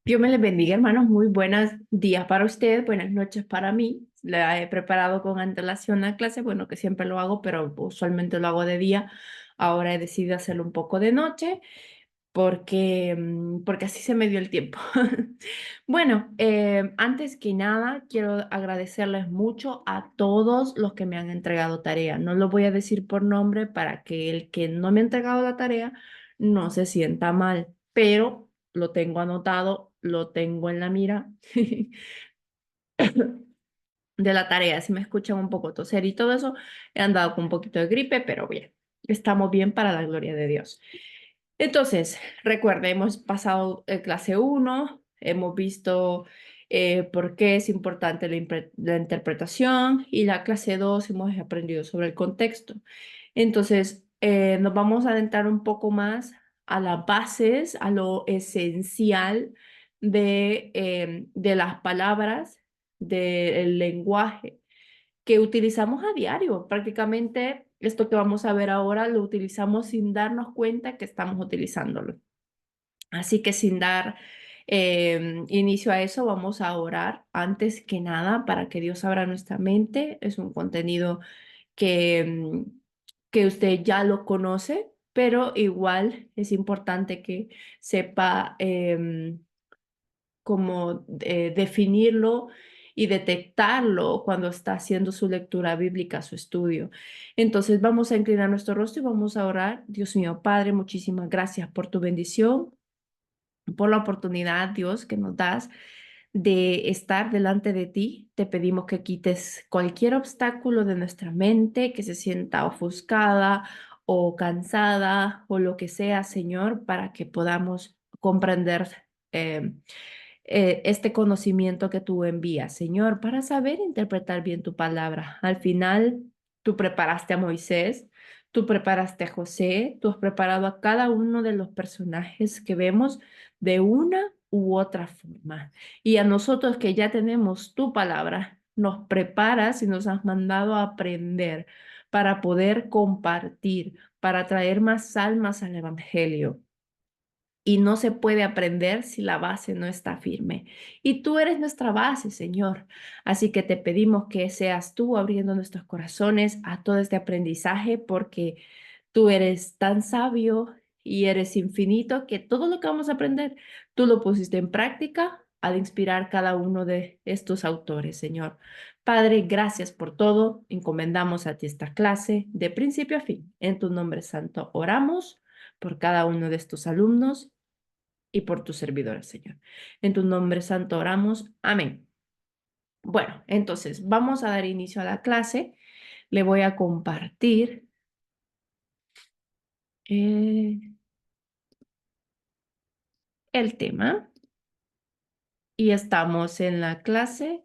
Dios me les bendiga, hermanos. Muy buenos días para ustedes, buenas noches para mí. La he preparado con antelación a clase, bueno, que siempre lo hago, pero usualmente lo hago de día. Ahora he decidido hacerlo un poco de noche porque así se me dio el tiempo. Bueno, antes que nada, quiero agradecerles mucho a todos los que me han entregado tarea. No lo voy a decir por nombre para que el que no me ha entregado la tarea no se sienta mal, pero lo tengo anotado, lo tengo en la mira de la tarea. Si me escuchan un poco toser y todo eso, he andado con un poquito de gripe, pero bien, estamos bien para la gloria de Dios. Entonces, recuerda, hemos pasado clase uno, hemos visto por qué es importante la interpretación, y la clase 2 hemos aprendido sobre el contexto. Entonces, nos vamos a adentrar un poco más a las bases, a lo esencial de las palabras, del lenguaje que utilizamos a diario. Prácticamente esto que vamos a ver ahora lo utilizamos sin darnos cuenta que estamos utilizándolo. Así que sin dar inicio a eso, vamos a orar antes que nada para que Dios abra nuestra mente. Es un contenido que usted ya lo conoce, pero igual es importante que sepa cómo definirlo y detectarlo cuando está haciendo su lectura bíblica, su estudio. Entonces vamos a inclinar nuestro rostro y vamos a orar. Dios mío, Padre, muchísimas gracias por tu bendición, por la oportunidad, Dios, que nos das de estar delante de ti. Te pedimos que quites cualquier obstáculo de nuestra mente que se sienta ofuscada o cansada o lo que sea, Señor, para que podamos comprender eh, este conocimiento que tú envías, Señor, para saber interpretar bien tu palabra. Al final, tú preparaste a Moisés, tú preparaste a José, tú has preparado a cada uno de los personajes que vemos de una u otra forma. Y a nosotros que ya tenemos tu palabra, nos preparas y nos has mandado a aprender para poder compartir, para traer más almas al Evangelio. Y no se puede aprender si la base no está firme. Y tú eres nuestra base, Señor. Así que te pedimos que seas tú abriendo nuestros corazones a todo este aprendizaje, porque tú eres tan sabio y eres infinito que todo lo que vamos a aprender, tú lo pusiste en práctica al inspirar cada uno de estos autores, Señor. Padre, gracias por todo. Encomendamos a ti esta clase de principio a fin. En tu nombre santo oramos por cada uno de estos alumnos y por tu servidora, Señor. En tu nombre santo oramos. Amén. Bueno, entonces vamos a dar inicio a la clase. Le voy a compartir eh, el tema y estamos en la clase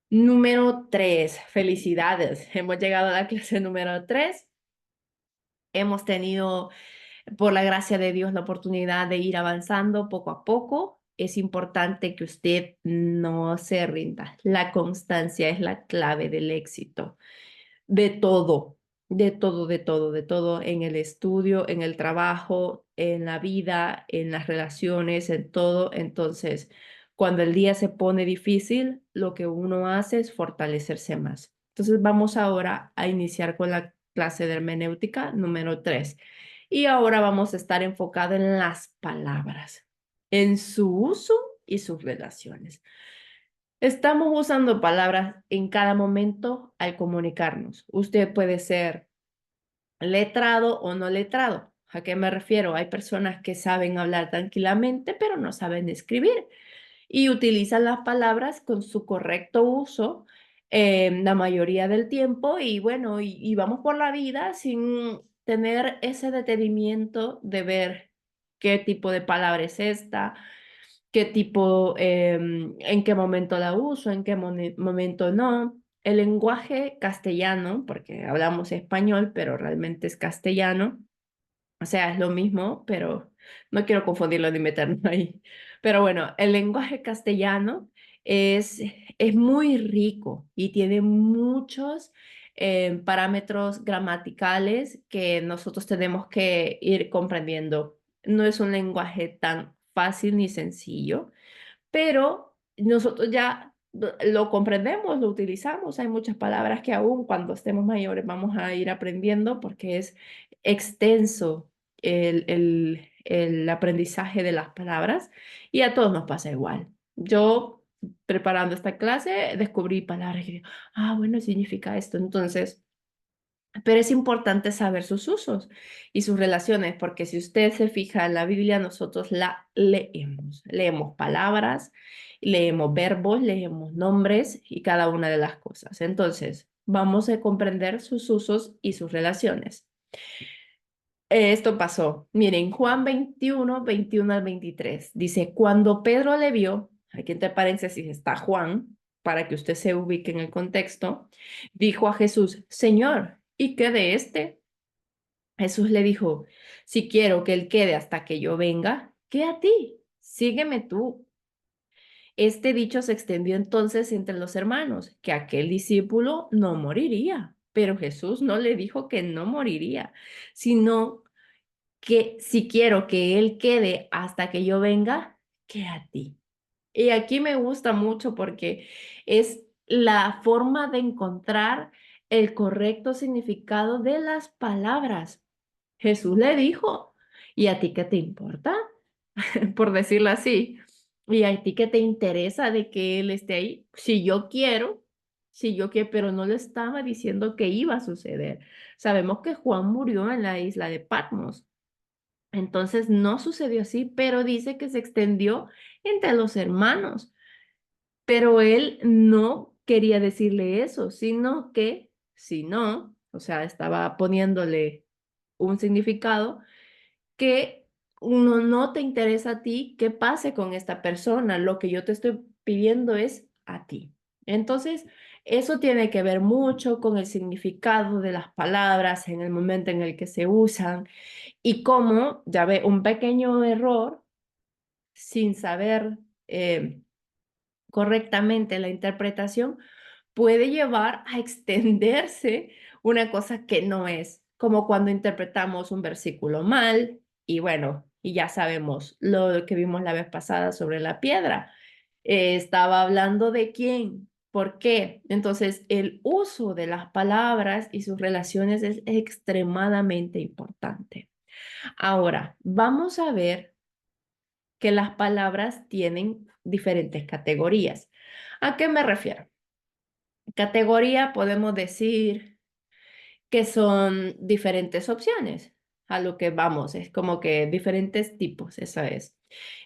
número 3. Felicidades. Hemos llegado a la clase número 3. Hemos tenido, por la gracia de Dios, la oportunidad de ir avanzando poco a poco. Es importante que usted no se rinda. La constancia es la clave del éxito. De todo, de todo, de todo, de todo en el estudio, en el trabajo, en la vida, en las relaciones, en todo. Entonces, cuando el día se pone difícil, lo que uno hace es fortalecerse más. Entonces, vamos ahora a iniciar con la clase de hermenéutica número 3. Y ahora vamos a estar enfocados en las palabras, en su uso y sus relaciones. Estamos usando palabras en cada momento al comunicarnos. Usted puede ser letrado o no letrado. ¿A qué me refiero? Hay personas que saben hablar tranquilamente, pero no saben escribir y utilizan las palabras con su correcto uso la mayoría del tiempo, y bueno, y vamos por la vida sin tener ese detenimiento de ver qué tipo de palabra es esta, qué tipo, en qué momento la uso, en qué momento no. El lenguaje castellano, porque hablamos español, pero realmente es castellano, o sea, es lo mismo, pero no quiero confundirlo ni meterme ahí. Pero bueno, el lenguaje castellano es, es muy rico y tiene muchos parámetros gramaticales que nosotros tenemos que ir comprendiendo. No es un lenguaje tan fácil ni sencillo, pero nosotros ya lo comprendemos, lo utilizamos. Hay muchas palabras que aún cuando estemos mayores vamos a ir aprendiendo porque es extenso el aprendizaje de las palabras y a todos nos pasa igual. Yo, preparando esta clase, descubrí palabras que digo, bueno, significa esto. Entonces, pero es importante saber sus usos y sus relaciones, porque si usted se fija en la Biblia, nosotros la leemos. Leemos palabras, leemos verbos, leemos nombres y cada una de las cosas. Entonces, vamos a comprender sus usos y sus relaciones. Esto pasó. Miren, Juan 21, 21 al 23. Dice, cuando Pedro le vio, aquí entre paréntesis está Juan, para que usted se ubique en el contexto, dijo a Jesús, Señor, ¿y qué de este? Jesús le dijo, si quiero que él quede hasta que yo venga, ¿qué a ti? Sígueme tú. Este dicho se extendió entonces entre los hermanos, que aquel discípulo no moriría. Pero Jesús no le dijo que no moriría, sino que si quiero que él quede hasta que yo venga, ¿qué a ti? Y aquí me gusta mucho porque es la forma de encontrar el correcto significado de las palabras. Jesús le dijo, ¿y a ti qué te importa? Por decirlo así. ¿Y a ti qué te interesa de que él esté ahí? Si yo quiero, pero no le estaba diciendo que iba a suceder. Sabemos que Juan murió en la isla de Patmos. Entonces no sucedió así, pero dice que se extendió entre los hermanos. Pero él no quería decirle eso, sino que, si no, o sea, estaba poniéndole un significado que no te interesa a ti qué pase con esta persona. Lo que yo te estoy pidiendo es a ti. Entonces, eso tiene que ver mucho con el significado de las palabras en el momento en el que se usan y cómo, ya ve, un pequeño error sin saber correctamente la interpretación puede llevar a extenderse una cosa que no es, como cuando interpretamos un versículo mal y bueno, y ya sabemos lo que vimos la vez pasada sobre la piedra. Estaba hablando de quién, por qué. Entonces, el uso de las palabras y sus relaciones es extremadamente importante. Ahora, vamos a ver que las palabras tienen diferentes categorías. ¿A qué me refiero? Categoría podemos decir que son diferentes opciones. A lo que vamos, es como que diferentes tipos, esa es.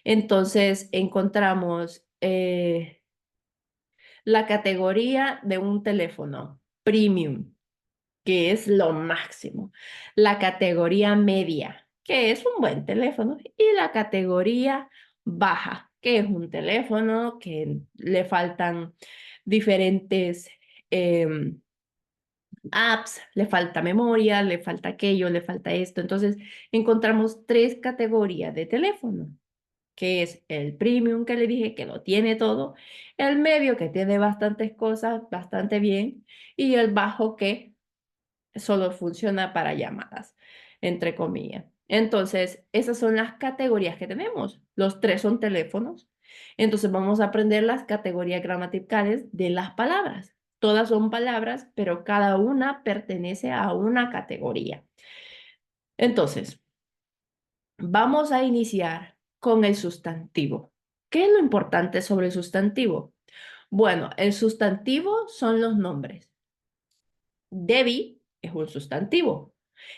Entonces, encontramos la categoría de un teléfono premium, que es lo máximo. La categoría media, que es un buen teléfono. Y la categoría baja, que es un teléfono que le faltan diferentes apps, le falta memoria, le falta aquello, le falta esto. Entonces, encontramos tres categorías de teléfono, que es el premium que le dije que lo tiene todo, el medio que tiene bastantes cosas bastante bien y el bajo que solo funciona para llamadas, entre comillas. Entonces, esas son las categorías que tenemos. Los tres son teléfonos. Entonces, vamos a aprender las categorías gramaticales de las palabras. Todas son palabras, pero cada una pertenece a una categoría. Entonces, vamos a iniciar con el sustantivo. ¿Qué es lo importante sobre el sustantivo? Bueno, el sustantivo son los nombres. Debbie es un sustantivo.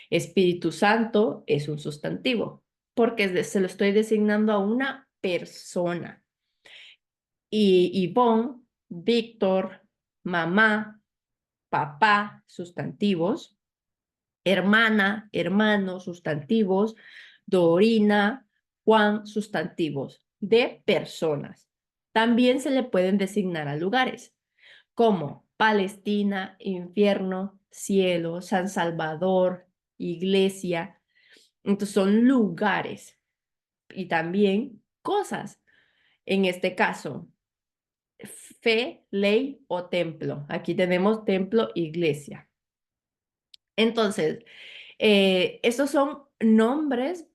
Espíritu Santo es un sustantivo, porque se lo estoy designando a una persona. Y Ivonne, Víctor, mamá, papá, sustantivos. Hermana, hermano, sustantivos. Dorina, Juan, sustantivos de personas. También se le pueden designar a lugares como Palestina, infierno, cielo, San Salvador, iglesia. Entonces son lugares y también cosas. En este caso, fe, ley o templo. Aquí tenemos templo, iglesia. Entonces, estos son nombres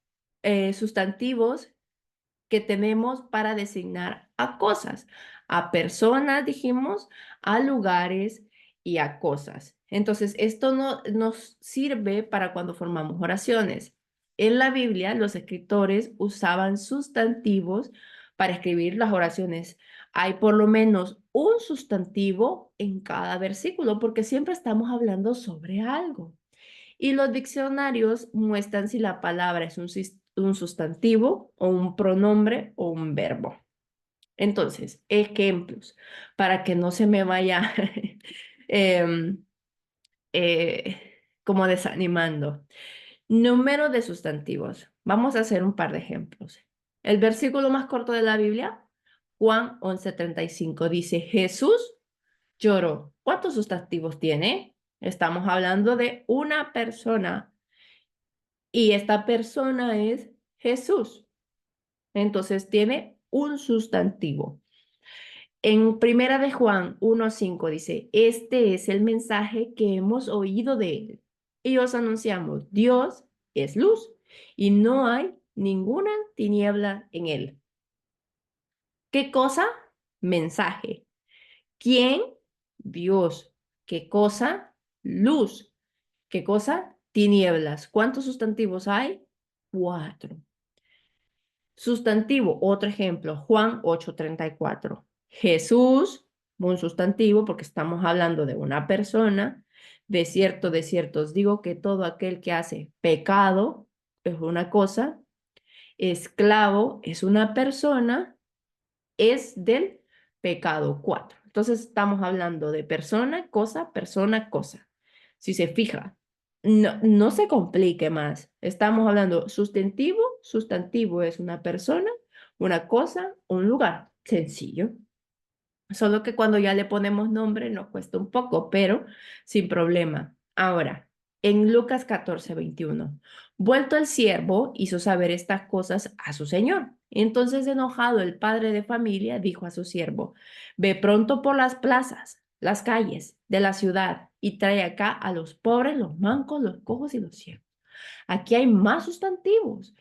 sustantivos que tenemos para designar a cosas, a personas, dijimos, a lugares y a cosas. Entonces, esto no, nos sirve para cuando formamos oraciones. En la Biblia, los escritores usaban sustantivos para escribir las oraciones. Hay por lo menos un sustantivo en cada versículo, porque siempre estamos hablando sobre algo. Y los diccionarios muestran si la palabra es un sustantivo o un pronombre o un verbo. Entonces, ejemplos, para que no se me vaya em, como desanimando. Número de sustantivos. Vamos a hacer un par de ejemplos. El versículo más corto de la Biblia, Juan 11:35, dice, Jesús lloró. ¿Cuántos sustantivos tiene? Estamos hablando de una persona y esta persona es Jesús. Entonces tiene un sustantivo. En Primera de Juan 1:5 dice, este es el mensaje que hemos oído de él y os anunciamos, Dios es luz y no hay ninguna tiniebla en él. ¿Qué cosa? Mensaje. ¿Quién? Dios. ¿Qué cosa? Luz. ¿Qué cosa? Tinieblas. ¿Cuántos sustantivos hay? 4. Sustantivo, otro ejemplo, Juan 8:34. Jesús, un sustantivo porque estamos hablando de una persona. De cierto os digo que todo aquel que hace pecado es una cosa, esclavo es una persona, es del pecado. 4. Entonces estamos hablando de persona, cosa. Si se fija, no se complique más. Estamos hablando sustantivo, sustantivo es una persona, una cosa, un lugar. Sencillo. Solo que cuando ya le ponemos nombre nos cuesta un poco, pero sin problema. Ahora, en Lucas 14:21, vuelto el siervo hizo saber estas cosas a su señor. Entonces, enojado, el padre de familia dijo a su siervo, ve pronto por las plazas, las calles de la ciudad y trae acá a los pobres, los mancos, los cojos y los ciegos. Aquí hay más sustantivos,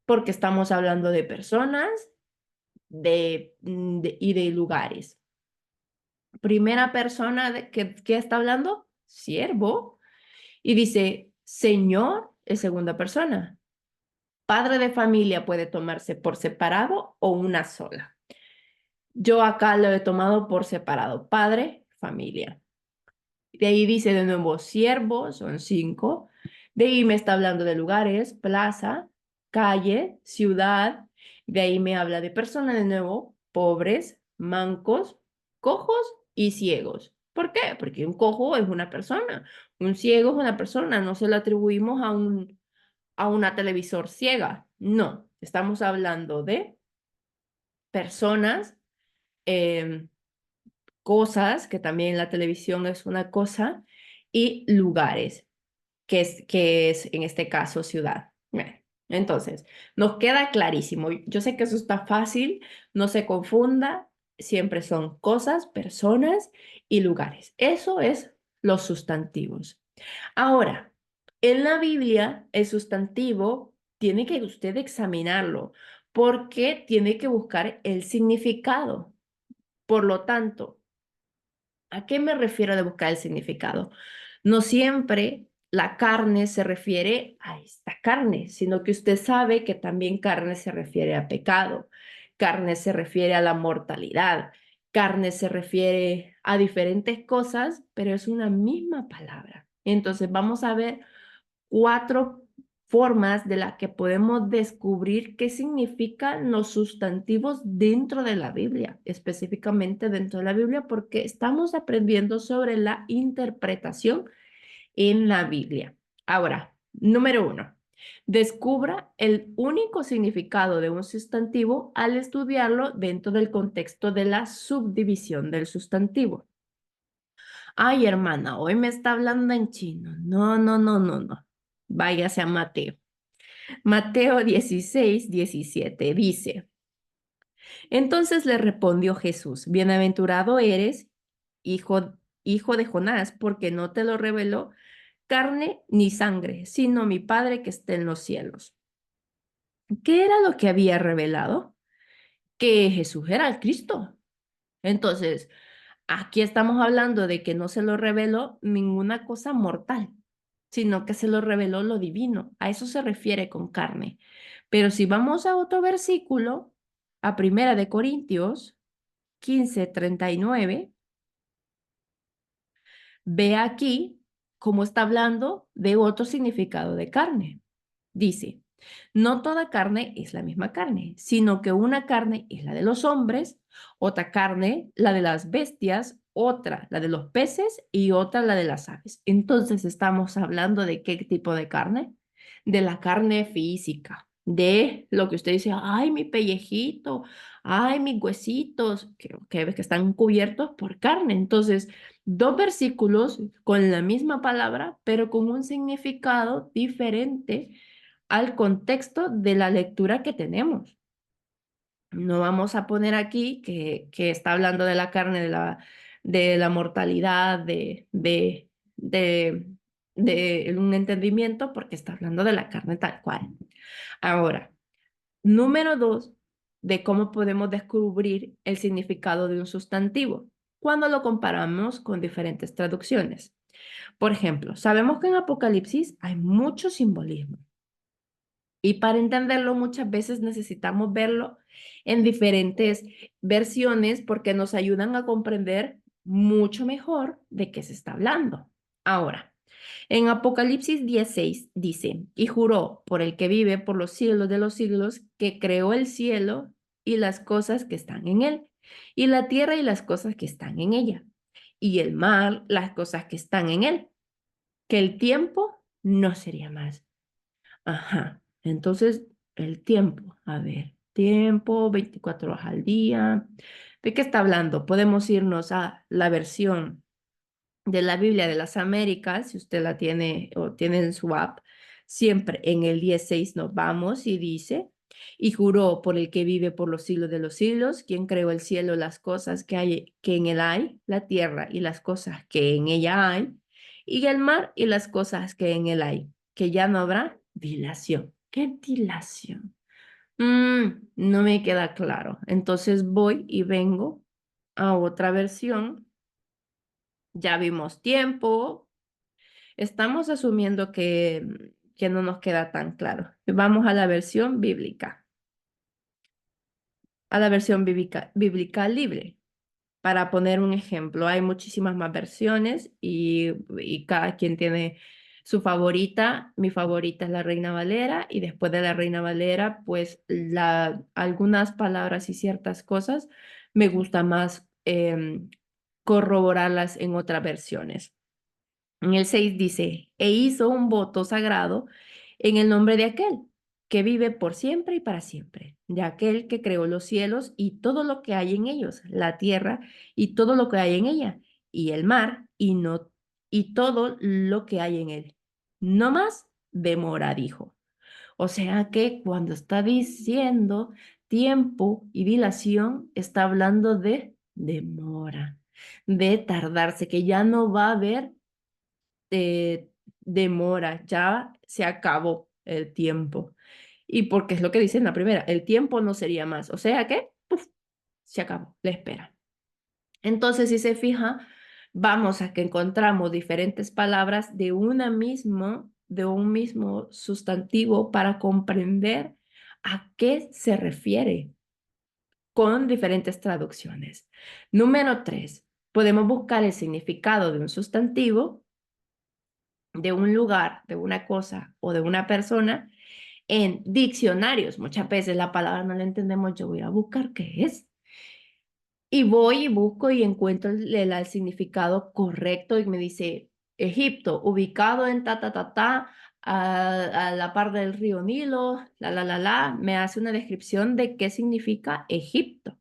porque estamos hablando de personas y de lugares. Primera persona que está hablando, siervo, y dice, Señor es segunda persona. Padre de familia puede tomarse por separado o una sola. Yo acá lo he tomado por separado, padre, familia. De ahí dice de nuevo siervo, son 5. De ahí me está hablando de lugares, plaza, calle, ciudad. De ahí me habla de personas de nuevo, pobres, mancos, cojos y ciegos. ¿Por qué? Porque un cojo es una persona, un ciego es una persona, no se lo atribuimos a una televisor ciega. No, estamos hablando de personas, em, cosas, que también la televisión es una cosa, y lugares, que es en este caso ciudad. Bueno, entonces, nos queda clarísimo. Yo sé que eso está fácil, no se confunda, siempre son cosas, personas y lugares. Eso es los sustantivos. Ahora, en la Biblia, el sustantivo tiene que usted examinarlo porque tiene que buscar el significado. Por lo tanto, ¿a qué me refiero de buscar el significado? No siempre la carne se refiere a esta carne, sino que usted sabe que también carne se refiere a pecado, carne se refiere a la mortalidad, carne se refiere a diferentes cosas, pero es una misma palabra. Entonces vamos a ver 4 formas de las que podemos descubrir qué significan los sustantivos dentro de la Biblia, específicamente dentro de la Biblia, porque estamos aprendiendo sobre la interpretación en la Biblia. Ahora, número 1, descubra el único significado de un sustantivo al estudiarlo dentro del contexto de la subdivisión del sustantivo. Ay, hermana, hoy me está hablando en chino. No, no, no, no, no. Váyase a Mateo. Mateo 16:17 dice, entonces le respondió Jesús, bienaventurado eres, hijo de Jonás, porque no te lo reveló carne ni sangre, sino mi Padre que está en los cielos. ¿Qué era lo que había revelado? que Jesús era el Cristo. Entonces, aquí estamos hablando de que no se lo reveló ninguna cosa mortal, sino que se lo reveló lo divino. A eso se refiere con carne. Pero si vamos a otro versículo, a Primera de Corintios 15:39, ve aquí cómo está hablando de otro significado de carne. Dice, no toda carne es la misma carne, sino que una carne es la de los hombres, otra carne la de las bestias, otra la de los peces y otra la de las aves. Entonces estamos hablando de qué tipo de carne, de la carne física, de lo que usted dice, ay, mi pellejito, ay, mis huesitos, que están cubiertos por carne. Entonces, dos versículos con la misma palabra, pero con un significado diferente al contexto de la lectura que tenemos. No vamos a poner aquí que está hablando de la carne, de la mortalidad, de un entendimiento, porque está hablando de la carne tal cual. Ahora, número dos, de cómo podemos descubrir el significado de un sustantivo cuando lo comparamos con diferentes traducciones. Por ejemplo, sabemos que en Apocalipsis hay mucho simbolismo. Y para entenderlo muchas veces necesitamos verlo en diferentes versiones porque nos ayudan a comprender mucho mejor de qué se está hablando. Ahora, en Apocalipsis 16 dice, y juró por el que vive por los siglos de los siglos, que creó el cielo y las cosas que están en él, y la tierra y las cosas que están en ella, y el mar, las cosas que están en él, que el tiempo no sería más. Ajá. Entonces, el tiempo, a ver, tiempo, 24 horas al día. ¿De qué está hablando? Podemos irnos a la versión de la Biblia de las Américas, si usted la tiene o tiene en su app. Siempre en el 16 nos vamos y dice, y juró por el que vive por los siglos de los siglos, quien creó el cielo, las cosas que en él hay, la tierra y las cosas que en ella hay, y el mar y las cosas que en él hay, que ya no habrá dilación. ¿Qué dilación? No me queda claro. Entonces voy y vengo a otra versión. Ya vimos tiempo. Estamos asumiendo que no nos queda tan claro. Vamos a la versión bíblica, a la versión bíblica libre. Para poner un ejemplo, hay muchísimas más versiones y cada quien tiene su favorita. Mi favorita es la Reina Valera y después de la Reina Valera, pues algunas palabras y ciertas cosas me gusta más corroborarlas en otras versiones. En el 6 dice, e hizo un voto sagrado en el nombre de aquel que vive por siempre y para siempre, de aquel que creó los cielos y todo lo que hay en ellos, la tierra y todo lo que hay en ella, y el mar y todo lo que hay en él. No más demora, dijo. O sea que cuando está diciendo tiempo y dilación, está hablando de demora, de tardarse, que ya no va a haber eh, demora, ya se acabó el tiempo. Y porque es lo que dice en la primera, el tiempo no sería más. O sea que, ¡puf!, se acabó la espera. Entonces, si se fija, vamos a que encontramos diferentes palabras de un mismo sustantivo para comprender a qué se refiere con diferentes traducciones. Número 3, podemos buscar el significado de un sustantivo, de un lugar, de una cosa o de una persona en diccionarios. Muchas veces la palabra no la entendemos, yo voy a buscar qué es. Y voy y busco y encuentro el significado correcto y me dice Egipto, ubicado en a la par del río Nilo, me hace una descripción de qué significa Egipto.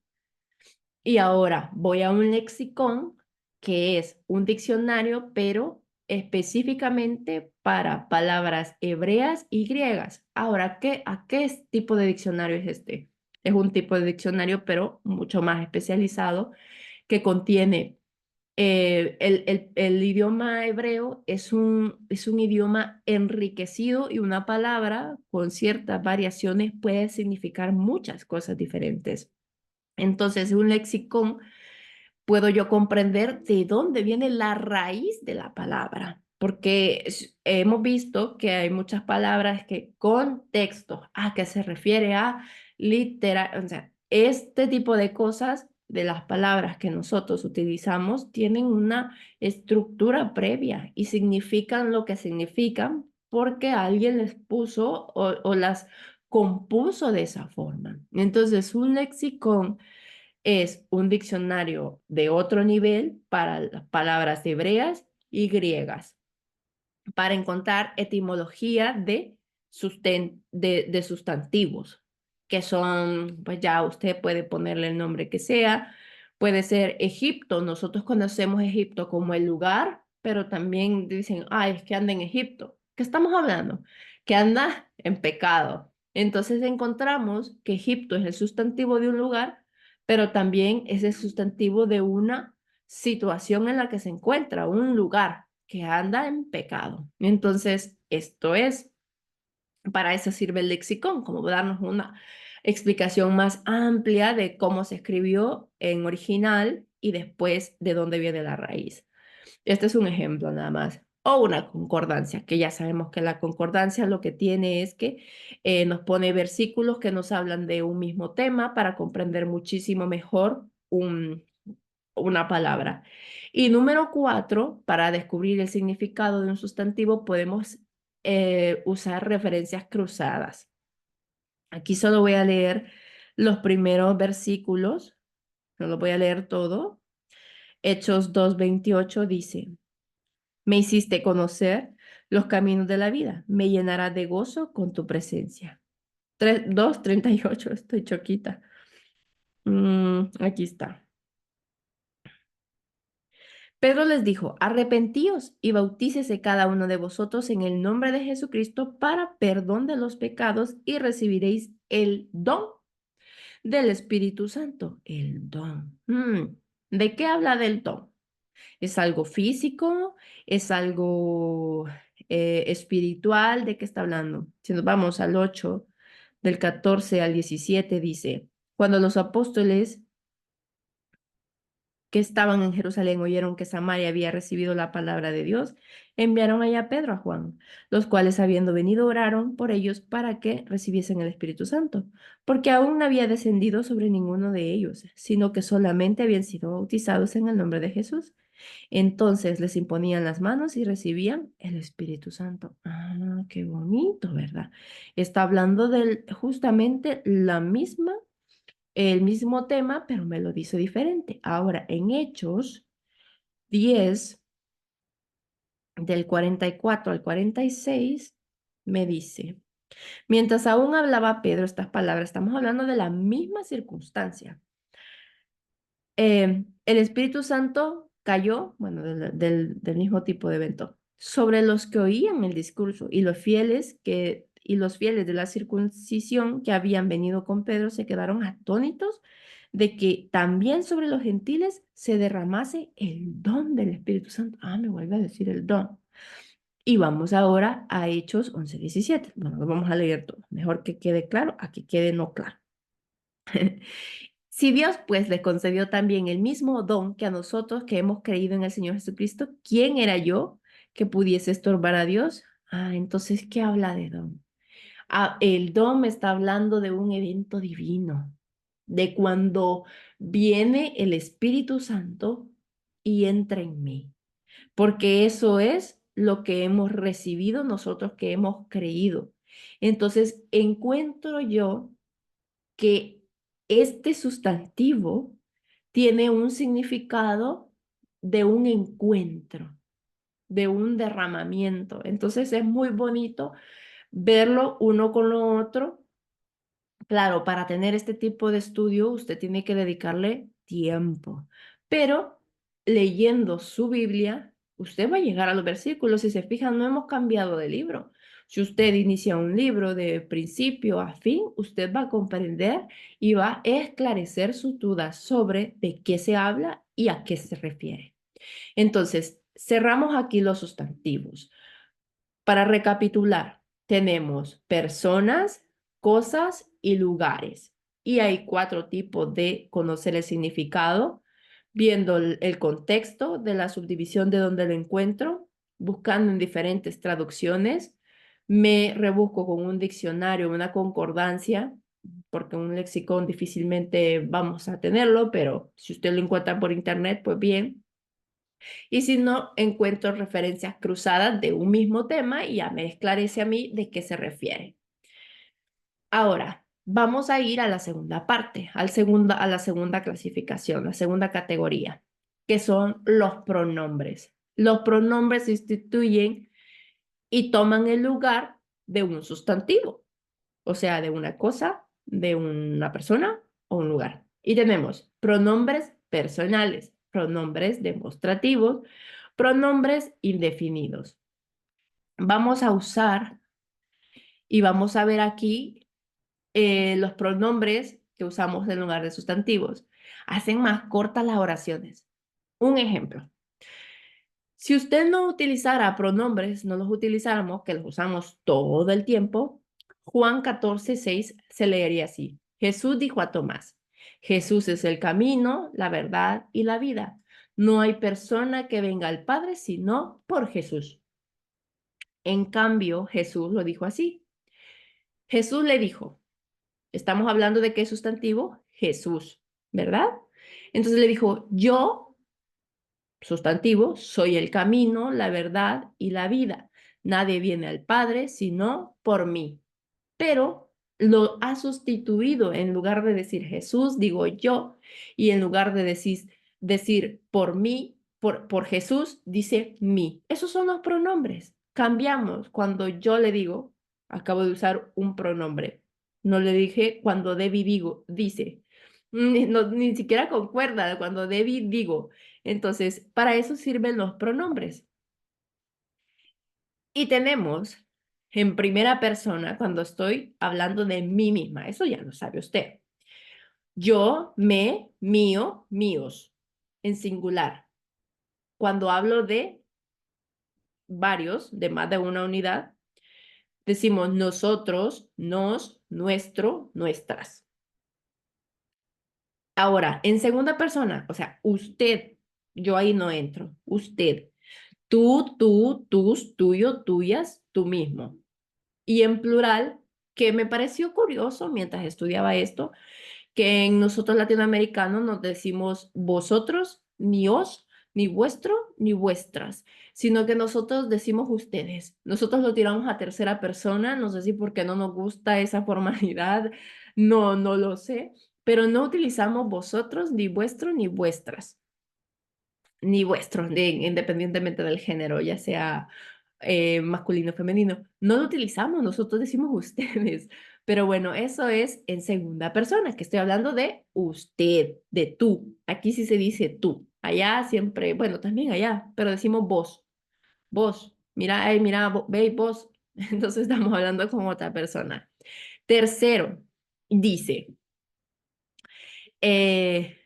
Y ahora voy a un lexicón que es un diccionario, pero específicamente para palabras hebreas y griegas. Ahora, ¿a qué tipo de diccionario es este? Es un tipo de diccionario, pero mucho más especializado, que contiene el idioma hebreo es un idioma enriquecido y una palabra con ciertas variaciones puede significar muchas cosas diferentes. Entonces, un lexicón puedo yo comprender de dónde viene la raíz de la palabra, porque hemos visto que hay muchas palabras que contexto, a que se refiere a literal, o sea, este tipo de cosas de las palabras que nosotros utilizamos tienen una estructura previa y significan lo que significan porque alguien les puso o las compuso de esa forma. Entonces, un lexicón es un diccionario de otro nivel para las palabras hebreas y griegas, para encontrar etimología de sustantivos, que son, pues ya usted puede ponerle el nombre que sea, puede ser Egipto, nosotros conocemos Egipto como el lugar, pero también dicen, ay, es que anda en Egipto. ¿Qué estamos hablando? Que anda en pecado. Entonces encontramos que Egipto es el sustantivo de un lugar, pero también es el sustantivo de una situación en la que se encuentra, un lugar que anda en pecado. Entonces, esto es, para eso sirve el lexicón, como darnos una explicación más amplia de cómo se escribió en original y después de dónde viene la raíz. Este es un ejemplo nada más. O una concordancia, que ya sabemos que la concordancia lo que tiene es que nos pone versículos que nos hablan de un mismo tema para comprender muchísimo mejor una palabra. Y número 4, para descubrir el significado de un sustantivo, podemos usar referencias cruzadas. Aquí solo voy a leer los primeros versículos, no lo voy a leer todo. Hechos 2:28 dice, me hiciste conocer los caminos de la vida, me llenarás de gozo con tu presencia. 2:38, estoy choquita. Aquí está. Pedro les dijo, arrepentíos y bautícese cada uno de vosotros en el nombre de Jesucristo para perdón de los pecados y recibiréis el don del Espíritu Santo. El don. ¿De qué habla del don? ¿Es algo físico? ¿Es algo espiritual? ¿De qué está hablando? Si nos vamos al 8, del 14 al 17, dice, cuando los apóstoles que estaban en Jerusalén oyeron que Samaria había recibido la palabra de Dios, enviaron allá a Pedro a Juan, los cuales habiendo venido oraron por ellos para que recibiesen el Espíritu Santo, porque aún no había descendido sobre ninguno de ellos, sino que solamente habían sido bautizados en el nombre de Jesús. Entonces les imponían las manos y recibían el Espíritu Santo. Ah, qué bonito, ¿verdad? Está hablando de justamente el mismo tema, pero me lo dice diferente. Ahora, en Hechos 10, del 44 al 46, me dice, mientras aún hablaba Pedro estas palabras, estamos hablando de la misma circunstancia. El Espíritu Santo cayó, bueno, del mismo tipo de evento, sobre los que oían el discurso y los fieles de la circuncisión que habían venido con Pedro se quedaron atónitos de que también sobre los gentiles se derramase el don del Espíritu Santo. Ah, me vuelve a decir el don. Y vamos ahora a Hechos 11:17. Bueno, lo vamos a leer todo. Mejor que quede claro a que quede no claro. Si Dios pues le concedió también el mismo don que a nosotros que hemos creído en el Señor Jesucristo, ¿quién era yo que pudiese estorbar a Dios? Ah, entonces, ¿qué habla de don? Ah, el don me está hablando de un evento divino, de cuando viene el Espíritu Santo y entra en mí, porque eso es lo que hemos recibido nosotros que hemos creído. Entonces, encuentro yo que este sustantivo tiene un significado de un encuentro, de un derramamiento. Entonces es muy bonito verlo uno con lo otro. Claro, para tener este tipo de estudio usted tiene que dedicarle tiempo, pero leyendo su Biblia, usted va a llegar a los versículos. Si se fijan, no hemos cambiado de libro. Si usted inicia un libro de principio a fin, usted va a comprender y va a esclarecer sus dudas sobre de qué se habla y a qué se refiere. Entonces, cerramos aquí los sustantivos. Para recapitular, tenemos personas, cosas y lugares. Y hay 4 tipos de conocer el significado, viendo el contexto de la subdivisión de donde lo encuentro, buscando en diferentes traducciones, me rebusco con un diccionario, una concordancia, porque un lexicón difícilmente vamos a tenerlo, pero si usted lo encuentra por internet, pues bien. Y si no, encuentro referencias cruzadas de un mismo tema y ya me esclarece a mí de qué se refiere. Ahora, vamos a ir a la segunda parte, a la segunda clasificación, la segunda categoría, que son los pronombres. Los pronombres se instituyen y toman el lugar de un sustantivo, o sea, de una cosa, de una persona o un lugar. Y tenemos pronombres personales, pronombres demostrativos, pronombres indefinidos. Vamos a usar y vamos a ver aquí los pronombres que usamos en lugar de sustantivos. Hacen más cortas las oraciones. Un ejemplo. Si usted no utilizara pronombres, no los utilizáramos, que los usamos todo el tiempo, Juan 14:6 se leería así. Jesús dijo a Tomás, Jesús es el camino, la verdad y la vida. No hay persona que venga al Padre sino por Jesús. En cambio, Jesús lo dijo así. Jesús le dijo, estamos hablando de qué sustantivo, Jesús, ¿verdad? Entonces le dijo, yo, sustantivo, soy el camino, la verdad y la vida. Nadie viene al Padre sino por mí. Pero lo ha sustituido, en lugar de decir Jesús, digo yo, y en lugar de decir por mí, por Jesús, dice mí. Esos son los pronombres. Cambiamos cuando yo le digo, acabo de usar un pronombre. No le dije cuando Debbie dice. Ni siquiera concuerda cuando Debbie digo. Entonces, para eso sirven los pronombres. Y tenemos en primera persona cuando estoy hablando de mí misma. Eso ya lo sabe usted. Yo, me, mío, míos, en singular. Cuando hablo de varios, de más de una unidad, decimos nosotros, nos, nuestro, nuestras. Ahora, en segunda persona, o sea, usted, yo ahí no entro. Usted, tú, tus, tuyo, tuyas, tú mismo. Y en plural, que me pareció curioso mientras estudiaba esto, que en nosotros latinoamericanos nos decimos vosotros, ni os, ni vuestro, ni vuestras, sino que nosotros decimos ustedes. Nosotros lo tiramos a tercera persona, no sé si porque no nos gusta esa formalidad, no lo sé, pero no utilizamos vosotros, ni vuestro, ni vuestras, ni vuestro, independientemente del género, ya sea masculino o femenino. No lo utilizamos, nosotros decimos ustedes. Pero bueno, eso es en segunda persona, que estoy hablando de usted, de tú. Aquí sí se dice tú. Allá siempre, bueno, también allá, pero decimos vos. Vos. Mira, ay, mira, ve vos. Entonces estamos hablando con otra persona. Tercero, dice, eh,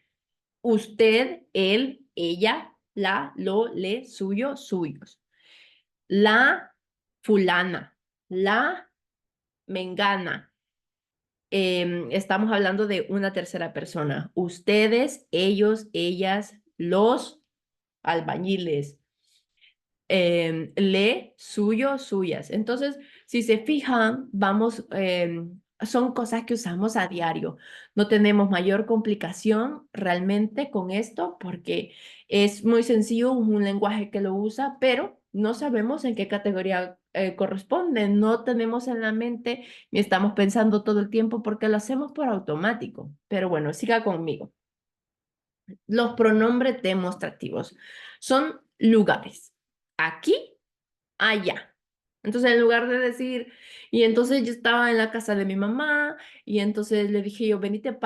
usted, él, ella, la, lo, le, suyo, suyos. La fulana, la mengana. Estamos hablando de una tercera persona. Ustedes, ellos, ellas, los albañiles. Le, suyo, suyas. Entonces, si se fijan, vamos, son cosas que usamos a diario. No tenemos mayor complicación realmente con esto porque es muy sencillo, un lenguaje que lo usa, pero no sabemos en qué categoría corresponde. No tenemos en la mente y estamos pensando todo el tiempo porque lo hacemos por automático. Pero bueno, siga conmigo. Los pronombres demostrativos son lugares. Aquí, allá. Entonces, en lugar de decir, y entonces yo estaba en la casa de mi mamá, y entonces le dije yo, venite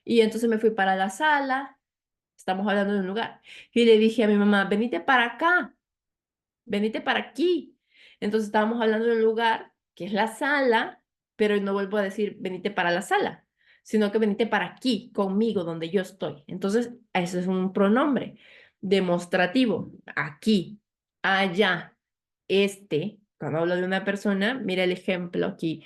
y entonces me fui para la sala, estamos hablando de un lugar, y le dije a mi mamá, venite para acá, venite para aquí. Entonces estábamos hablando de un lugar que es la sala, pero no vuelvo a decir, venite para la sala, sino que venite para aquí, conmigo, donde yo estoy. Entonces, eso es un pronombre demostrativo, aquí, allá, este. Cuando hablo de una persona, mira el ejemplo aquí.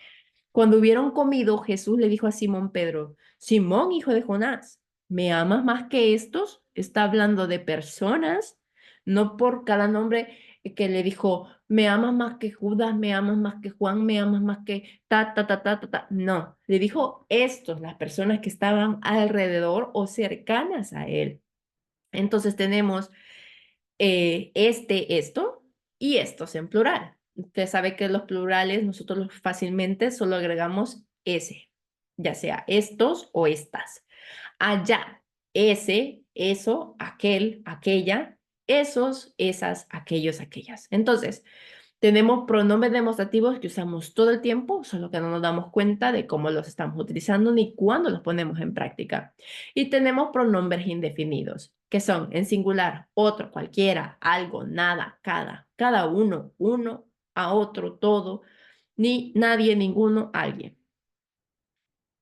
Cuando hubieron comido, Jesús le dijo a Simón Pedro, Simón, hijo de Jonás, ¿me amas más que estos? Está hablando de personas, no por cada nombre que le dijo, me amas más que Judas, me amas más que Juan, me amas más que ta, ta, ta, ta, ta, ta. No, le dijo estos, las personas que estaban alrededor o cercanas a él. Entonces tenemos esto y estos en plural. Usted sabe que los plurales nosotros fácilmente solo agregamos ese, ya sea estos o estas. Allá, ese, eso, aquel, aquella, esos, esas, aquellos, aquellas. Entonces, tenemos pronombres demostrativos que usamos todo el tiempo, solo que no nos damos cuenta de cómo los estamos utilizando ni cuándo los ponemos en práctica. Y tenemos pronombres indefinidos, que son en singular, otro, cualquiera, algo, nada, cada uno, uno, a otro, todo, ni nadie, ninguno, alguien.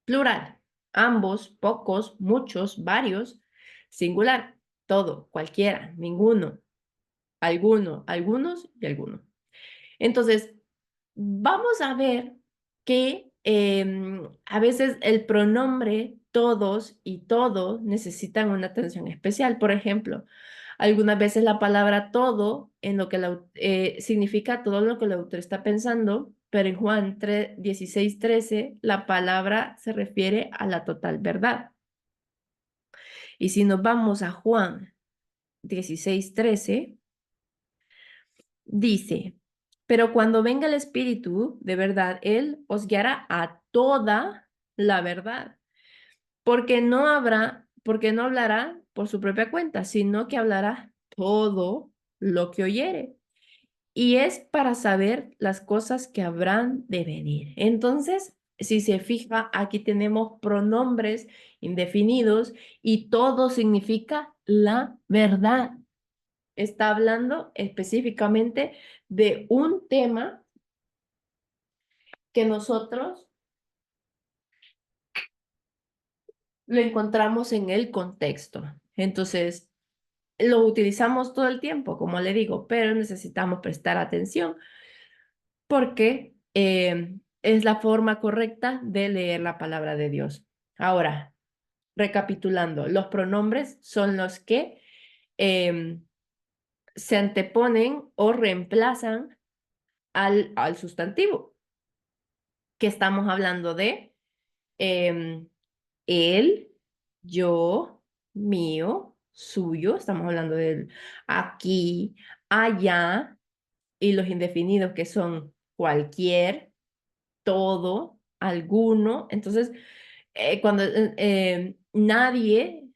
Plural, ambos, pocos, muchos, varios. Singular, todo, cualquiera, ninguno, alguno, algunos y alguno. Entonces, vamos a ver que a veces el pronombre todos y todo necesitan una atención especial. Por ejemplo, algunas veces la palabra todo en lo que significa todo lo que el autor está pensando, pero en Juan 16:13 la palabra se refiere a la total verdad. Y si nos vamos a Juan 16:13, dice, pero cuando venga el Espíritu de verdad, Él os guiará a toda la verdad, porque no hablará por su propia cuenta, sino que hablará todo lo que oyere. Y es para saber las cosas que habrán de venir. Entonces, si se fija, aquí tenemos pronombres indefinidos y todo significa la verdad. Está hablando específicamente de un tema que nosotros lo encontramos en el contexto. Entonces, lo utilizamos todo el tiempo, como le digo, pero necesitamos prestar atención porque es la forma correcta de leer la palabra de Dios. Ahora, recapitulando, los pronombres son los que se anteponen o reemplazan al sustantivo, que estamos hablando de él, yo, mío, suyo, estamos hablando del aquí, allá, y los indefinidos que son cualquier, todo, alguno. Entonces, cuando nadie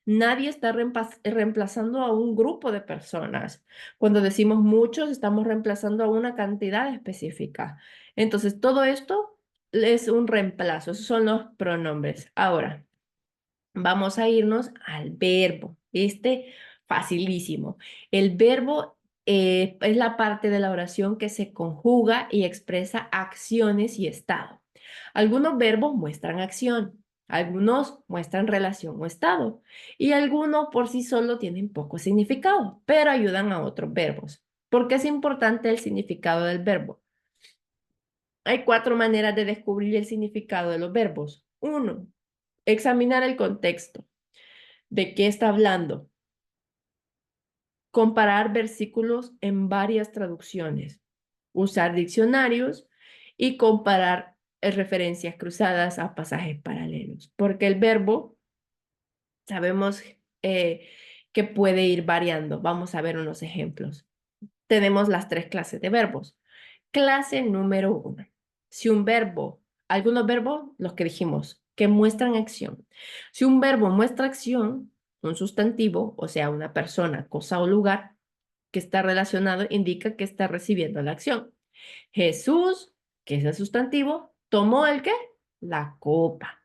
está reemplazando a un grupo de personas. Cuando decimos muchos, estamos reemplazando a una cantidad específica. Entonces, todo esto es un reemplazo. Esos son los pronombres. Ahora, vamos a irnos al verbo. Facilísimo. El verbo es la parte de la oración que se conjuga y expresa acciones y estado. Algunos verbos muestran acción, algunos muestran relación o estado, y algunos por sí solo tienen poco significado, pero ayudan a otros verbos. ¿Por qué es importante el significado del verbo? Hay 4 maneras de descubrir el significado de los verbos. 1, examinar el contexto. ¿De qué está hablando? Comparar versículos en varias traducciones, usar diccionarios y comparar referencias cruzadas a pasajes paralelos, porque el verbo sabemos que puede ir variando. Vamos a ver unos ejemplos. Tenemos las 3 clases de verbos. Clase número 1. Si un verbo, algunos verbos, los que dijimos, que muestran acción. Si un verbo muestra acción, un sustantivo, o sea, una persona, cosa o lugar que está relacionado, indica que está recibiendo la acción. Jesús, que es el sustantivo, tomó el qué? La copa.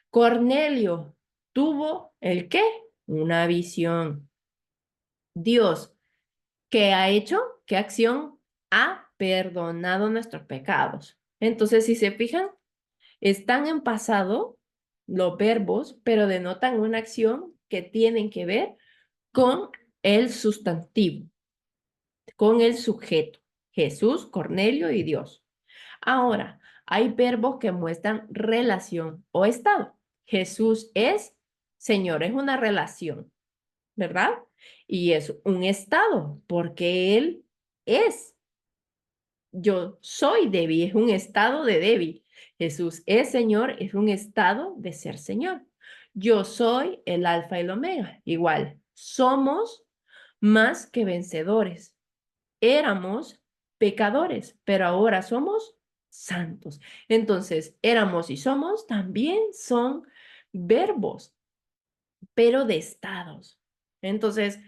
Cornelio tuvo el qué? Una visión. Dios, ¿qué ha hecho? ¿Qué acción? Ha perdonado nuestros pecados. Entonces, si se fijan, están en pasado los verbos, pero denotan una acción que tienen que ver con el sustantivo, con el sujeto. Jesús, Cornelio y Dios. Ahora, hay verbos que muestran relación o estado. Jesús es Señor, es una relación, ¿verdad? Y es un estado, porque Él es. Yo soy Debbie, es un estado de Debbie. Jesús es Señor, es un estado de ser Señor. Yo soy el alfa y el omega. Igual, somos más que vencedores. Éramos pecadores, pero ahora somos santos. Entonces, éramos y somos también son verbos, pero de estados. Entonces,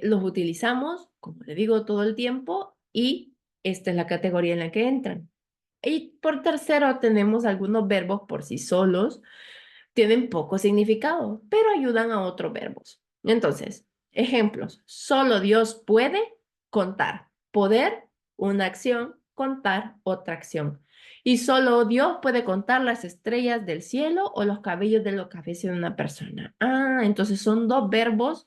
los utilizamos, como le digo, todo el tiempo y esta es la categoría en la que entran. Y por tercero, tenemos algunos verbos por sí solos, tienen poco significado, pero ayudan a otros verbos. Entonces, ejemplos. Solo Dios puede contar. Poder, una acción. Contar, otra acción. Y solo Dios puede contar las estrellas del cielo o los cabellos de la cabeza de una persona. Ah, entonces son dos verbos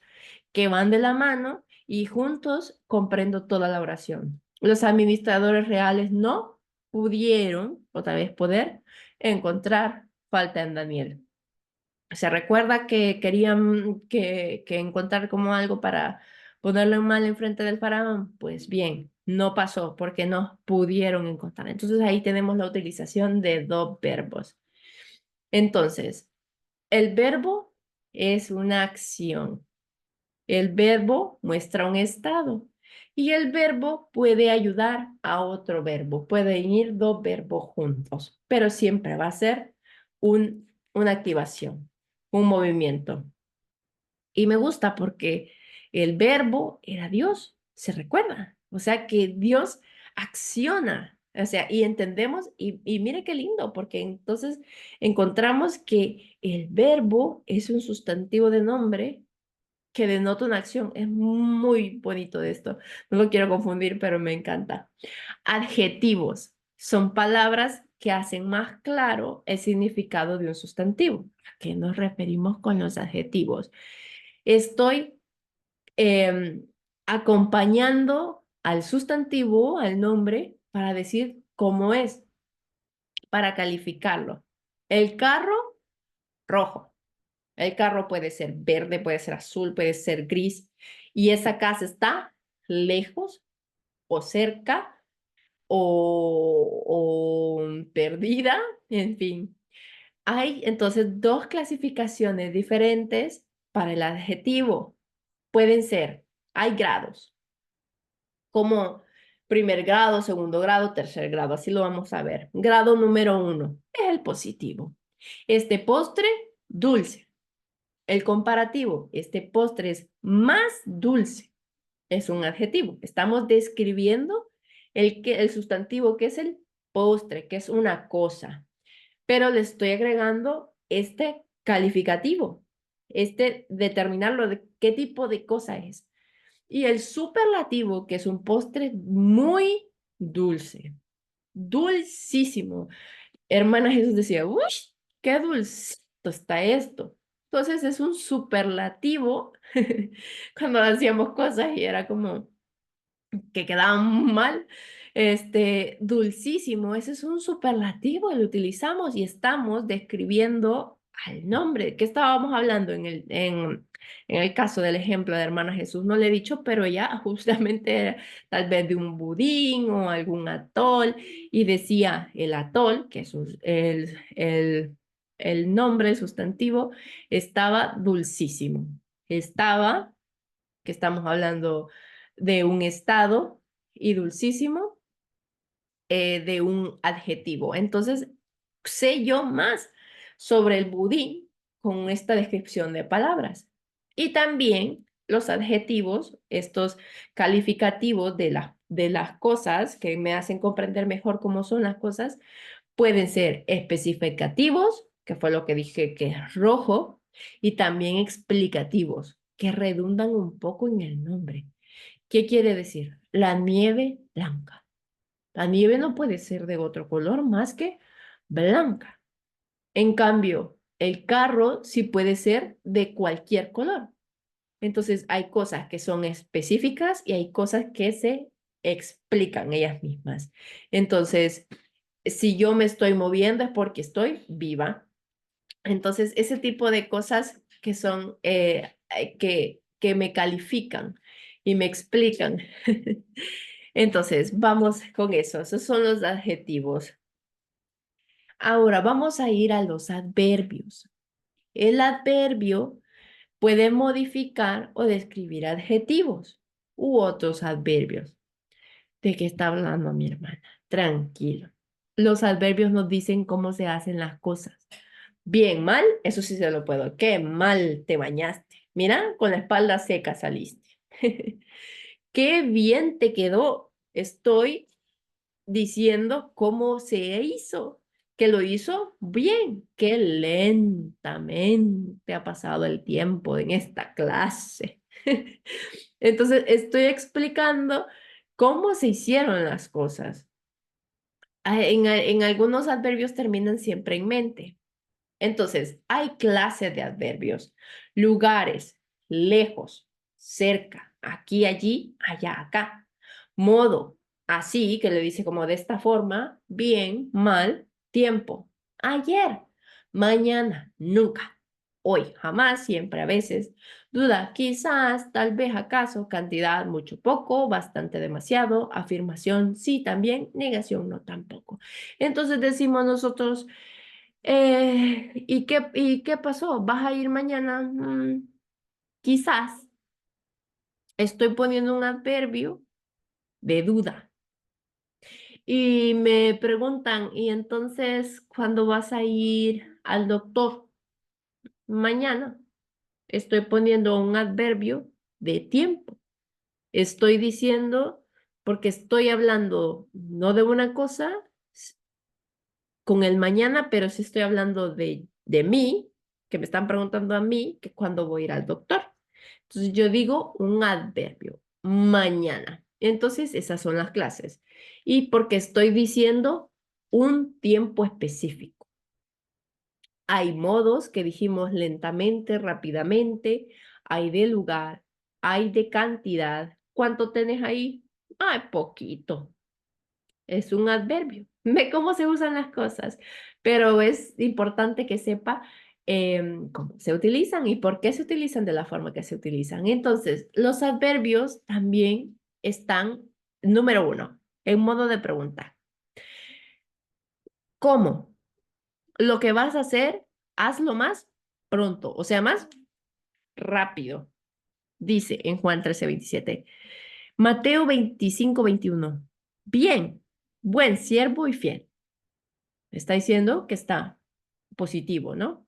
que van de la mano y juntos comprendo toda la oración. Los administradores reales no pudieron, otra vez poder, encontrar falta en Daniel. Se recuerda que querían que encontrar como algo para ponerlo en mal enfrente del faraón. Pues bien, no pasó porque no pudieron encontrar. Entonces ahí tenemos la utilización de dos verbos. Entonces, el verbo es una acción. El verbo muestra un estado y el verbo puede ayudar a otro verbo. Pueden ir dos verbos juntos, pero siempre va a ser una activación, un movimiento. Y me gusta porque el verbo era Dios, se recuerda. O sea que Dios acciona. O sea, y entendemos, y mire qué lindo, porque entonces encontramos que el verbo es un sustantivo de nombre que denota una acción. Es muy bonito de esto. No lo quiero confundir, pero me encanta. Adjetivos son palabras que hacen más claro el significado de un sustantivo. ¿A qué nos referimos con los adjetivos? Estoy acompañando al sustantivo, al nombre, para decir cómo es, para calificarlo. El carro, rojo. El carro puede ser verde, puede ser azul, puede ser gris. Y esa casa está lejos o cerca o perdida, en fin. Hay entonces dos clasificaciones diferentes para el adjetivo. Pueden ser, hay grados, como primer grado, segundo grado, tercer grado, así lo vamos a ver. Grado número 1 es el positivo. Este postre, dulce. El comparativo, este postre es más dulce, es un adjetivo. Estamos describiendo el sustantivo que es el postre, que es una cosa, pero le estoy agregando este calificativo, este determinarlo de qué tipo de cosa es. Y el superlativo, que es un postre muy dulce, dulcísimo. Hermana Jesús decía, uy, qué dulcito está esto. Entonces es un superlativo cuando hacíamos cosas y era como que quedaban mal. Dulcísimo, ese es un superlativo, lo utilizamos y estamos describiendo al nombre. ¿Qué estábamos hablando en el caso del ejemplo de Hermana Jesús? No le he dicho, pero ya justamente era tal vez de un budín o algún atol y decía el atol, que es el nombre, el sustantivo, estaba dulcísimo. Estaba, que estamos hablando de un estado y dulcísimo de un adjetivo. Entonces, sé yo más sobre el budín con esta descripción de palabras. Y también los adjetivos, estos calificativos de las cosas que me hacen comprender mejor cómo son las cosas, pueden ser especificativos, que fue lo que dije que es rojo, y también explicativos, que redundan un poco en el nombre. ¿Qué quiere decir? La nieve blanca. La nieve no puede ser de otro color más que blanca. En cambio, el carro sí puede ser de cualquier color. Entonces, hay cosas que son específicas y hay cosas que se explican ellas mismas. Entonces, Si yo me estoy moviendo es porque estoy viva. Entonces, ese tipo de cosas que son, que me califican y me explican. Entonces, vamos con eso. Esos son los adjetivos. Ahora vamos a ir a los adverbios. El adverbio puede modificar o describir adjetivos u otros adverbios. ¿De qué está hablando mi hermana? Tranquilo. Los adverbios nos dicen cómo se hacen las cosas. Bien, mal, eso sí se lo puedo. Qué mal te bañaste. Mira, con la espalda seca saliste. Qué bien te quedó. Estoy diciendo cómo se hizo, que lo hizo bien, que lentamente ha pasado el tiempo en esta clase. Entonces, estoy explicando cómo se hicieron las cosas. En algunos adverbios terminan siempre en mente. Entonces, hay clases de adverbios, lugares, lejos, cerca, aquí, allí, allá, acá. Modo, así, que le dice como de esta forma, bien, mal, tiempo, ayer, mañana, nunca, hoy, jamás, siempre, a veces, duda, quizás, tal vez, acaso, cantidad, mucho, poco, bastante, demasiado, afirmación, sí, también, negación, no, tampoco. Entonces decimos nosotros, ¿y qué pasó? ¿Vas a ir mañana? Quizás. Estoy poniendo un adverbio de duda. Y me preguntan, ¿y entonces cuándo vas a ir al doctor? Mañana. Estoy poniendo un adverbio de tiempo. Estoy diciendo, porque estoy hablando no de una cosa con el mañana, pero sí estoy hablando de mí, que me están preguntando a mí, que cuándo voy a ir al doctor. Entonces yo digo un adverbio, mañana. Entonces esas son las clases. Y porque estoy diciendo un tiempo específico. Hay modos que dijimos lentamente, rápidamente, hay de lugar, hay de cantidad. ¿Cuánto tenés ahí? Ay, poquito. Es un adverbio. Ve cómo se usan las cosas, pero es importante que sepa cómo se utilizan y por qué se utilizan de la forma que se utilizan. Entonces, los adverbios también están, número uno, en modo de pregunta. ¿Cómo? Lo que vas a hacer, hazlo más pronto, o sea, más rápido, dice en Juan 13:27. Mateo 25:21. Bien, buen siervo y fiel. Está diciendo que está positivo, ¿no?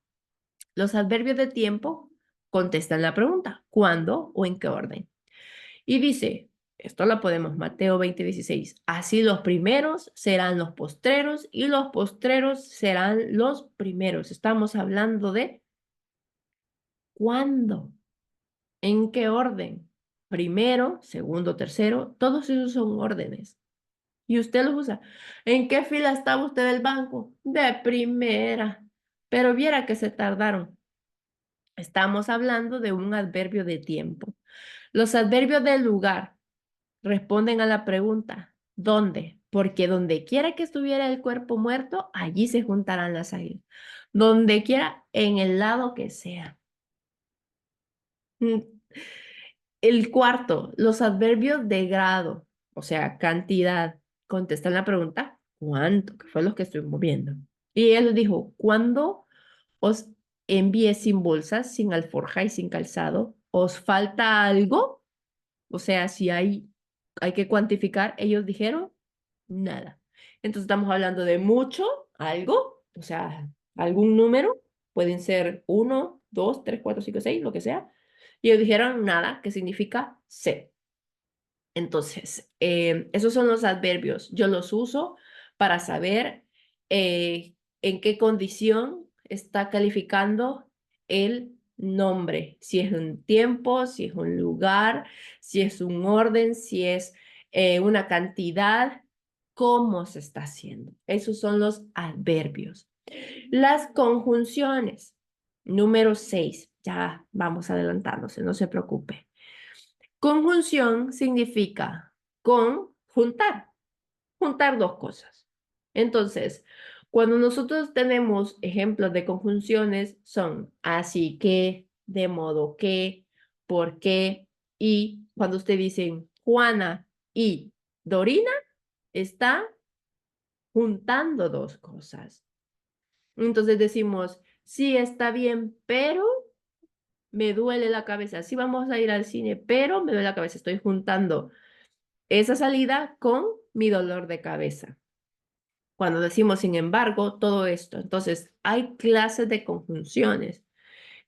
Los adverbios de tiempo contestan la pregunta, ¿cuándo o en qué orden? Y dice, esto la podemos, Mateo 20:16, así los primeros serán los postreros y los postreros serán los primeros. Estamos hablando de cuándo, en qué orden. Primero, segundo, tercero, todos esos son órdenes. Y usted los usa. ¿En qué fila estaba usted del banco? De primera. Pero viera que se tardaron. Estamos hablando de un adverbio de tiempo. Los adverbios de lugar responden a la pregunta, ¿dónde? Porque donde quiera que estuviera el cuerpo muerto, allí se juntarán las águilas. Donde quiera, en el lado que sea. Mm, El cuarto, los adverbios de grado, o sea, cantidad, contestan la pregunta, ¿cuánto? Que fue lo que estuvimos viendo. Y él dijo, ¿cuándo os envié sin bolsas, sin alforja y sin calzado? ¿Os falta algo? O sea, si hay que cuantificar, ellos dijeron, nada. Entonces estamos hablando de mucho, algo, o sea, algún número, pueden ser uno, dos, tres, cuatro, cinco, seis, lo que sea. Y ellos dijeron nada, que significa cero. Entonces, esos son los adverbios. Yo los uso para saber en qué condición está calificando el nombre, si es un tiempo, si es un lugar, si es un orden, si es una cantidad, cómo se está haciendo. Esos son los adverbios. Las conjunciones. Número 6. Ya vamos adelantándose, no se preocupe. Conjunción significa juntar dos cosas. Entonces, cuando nosotros tenemos ejemplos de conjunciones, son así que, de modo que, por qué, y cuando usted dice Juana y Dorina, está juntando dos cosas. Entonces decimos, sí, está bien, pero me duele la cabeza. Sí, vamos a ir al cine, pero me duele la cabeza. Estoy juntando esa salida con mi dolor de cabeza. Cuando decimos, sin embargo, todo esto. Entonces, hay clases de conjunciones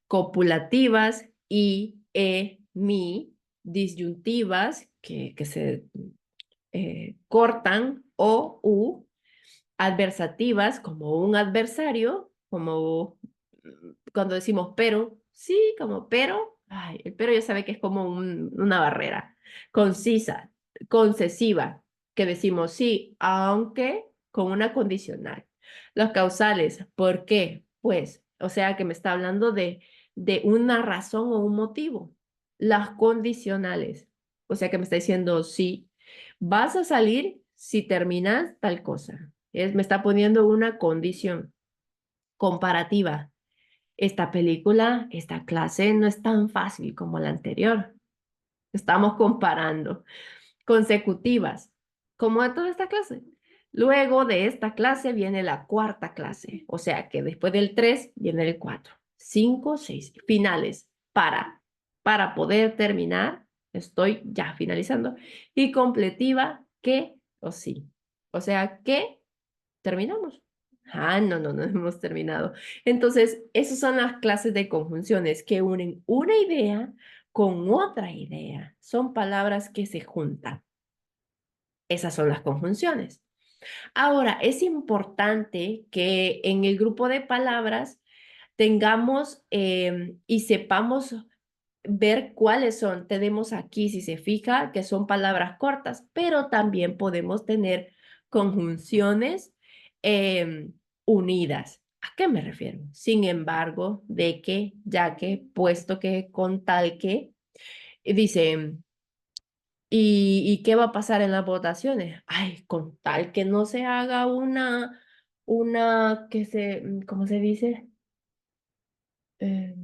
copulativas y, mi, disyuntivas que se cortan, o, u, adversativas, como un adversario, como cuando decimos pero, sí, como pero, ay, el pero ya sabe que es como una barrera, concisa, concesiva, que decimos sí, aunque con una condicional. Los causales, ¿por qué? Pues, o sea que me está hablando de una razón o un motivo. Las condicionales, o sea que me está diciendo sí, vas a salir si terminas tal cosa. Me está poniendo una condición comparativa. Esta película, esta clase no es tan fácil como la anterior. Estamos comparando. Consecutivas, como de toda esta clase. Luego de esta clase viene la cuarta clase, o sea que después del 3 viene el 4, 5, 6 finales para poder terminar. Estoy ya finalizando. Y completiva, que o sí. O sea que terminamos. Ah, no, no, no hemos terminado. Entonces, esas son las clases de conjunciones que unen una idea con otra idea. Son palabras que se juntan. Esas son las conjunciones. Ahora, es importante que en el grupo de palabras tengamos y sepamos ver cuáles son. Tenemos aquí, si se fija, que son palabras cortas, pero también podemos tener conjunciones unidas. ¿A qué me refiero? Sin embargo, de que, ya que, puesto que, con tal que, dice, ¿y qué va a pasar en las votaciones? Ay, con tal que no se haga ¿cómo se dice? Eh,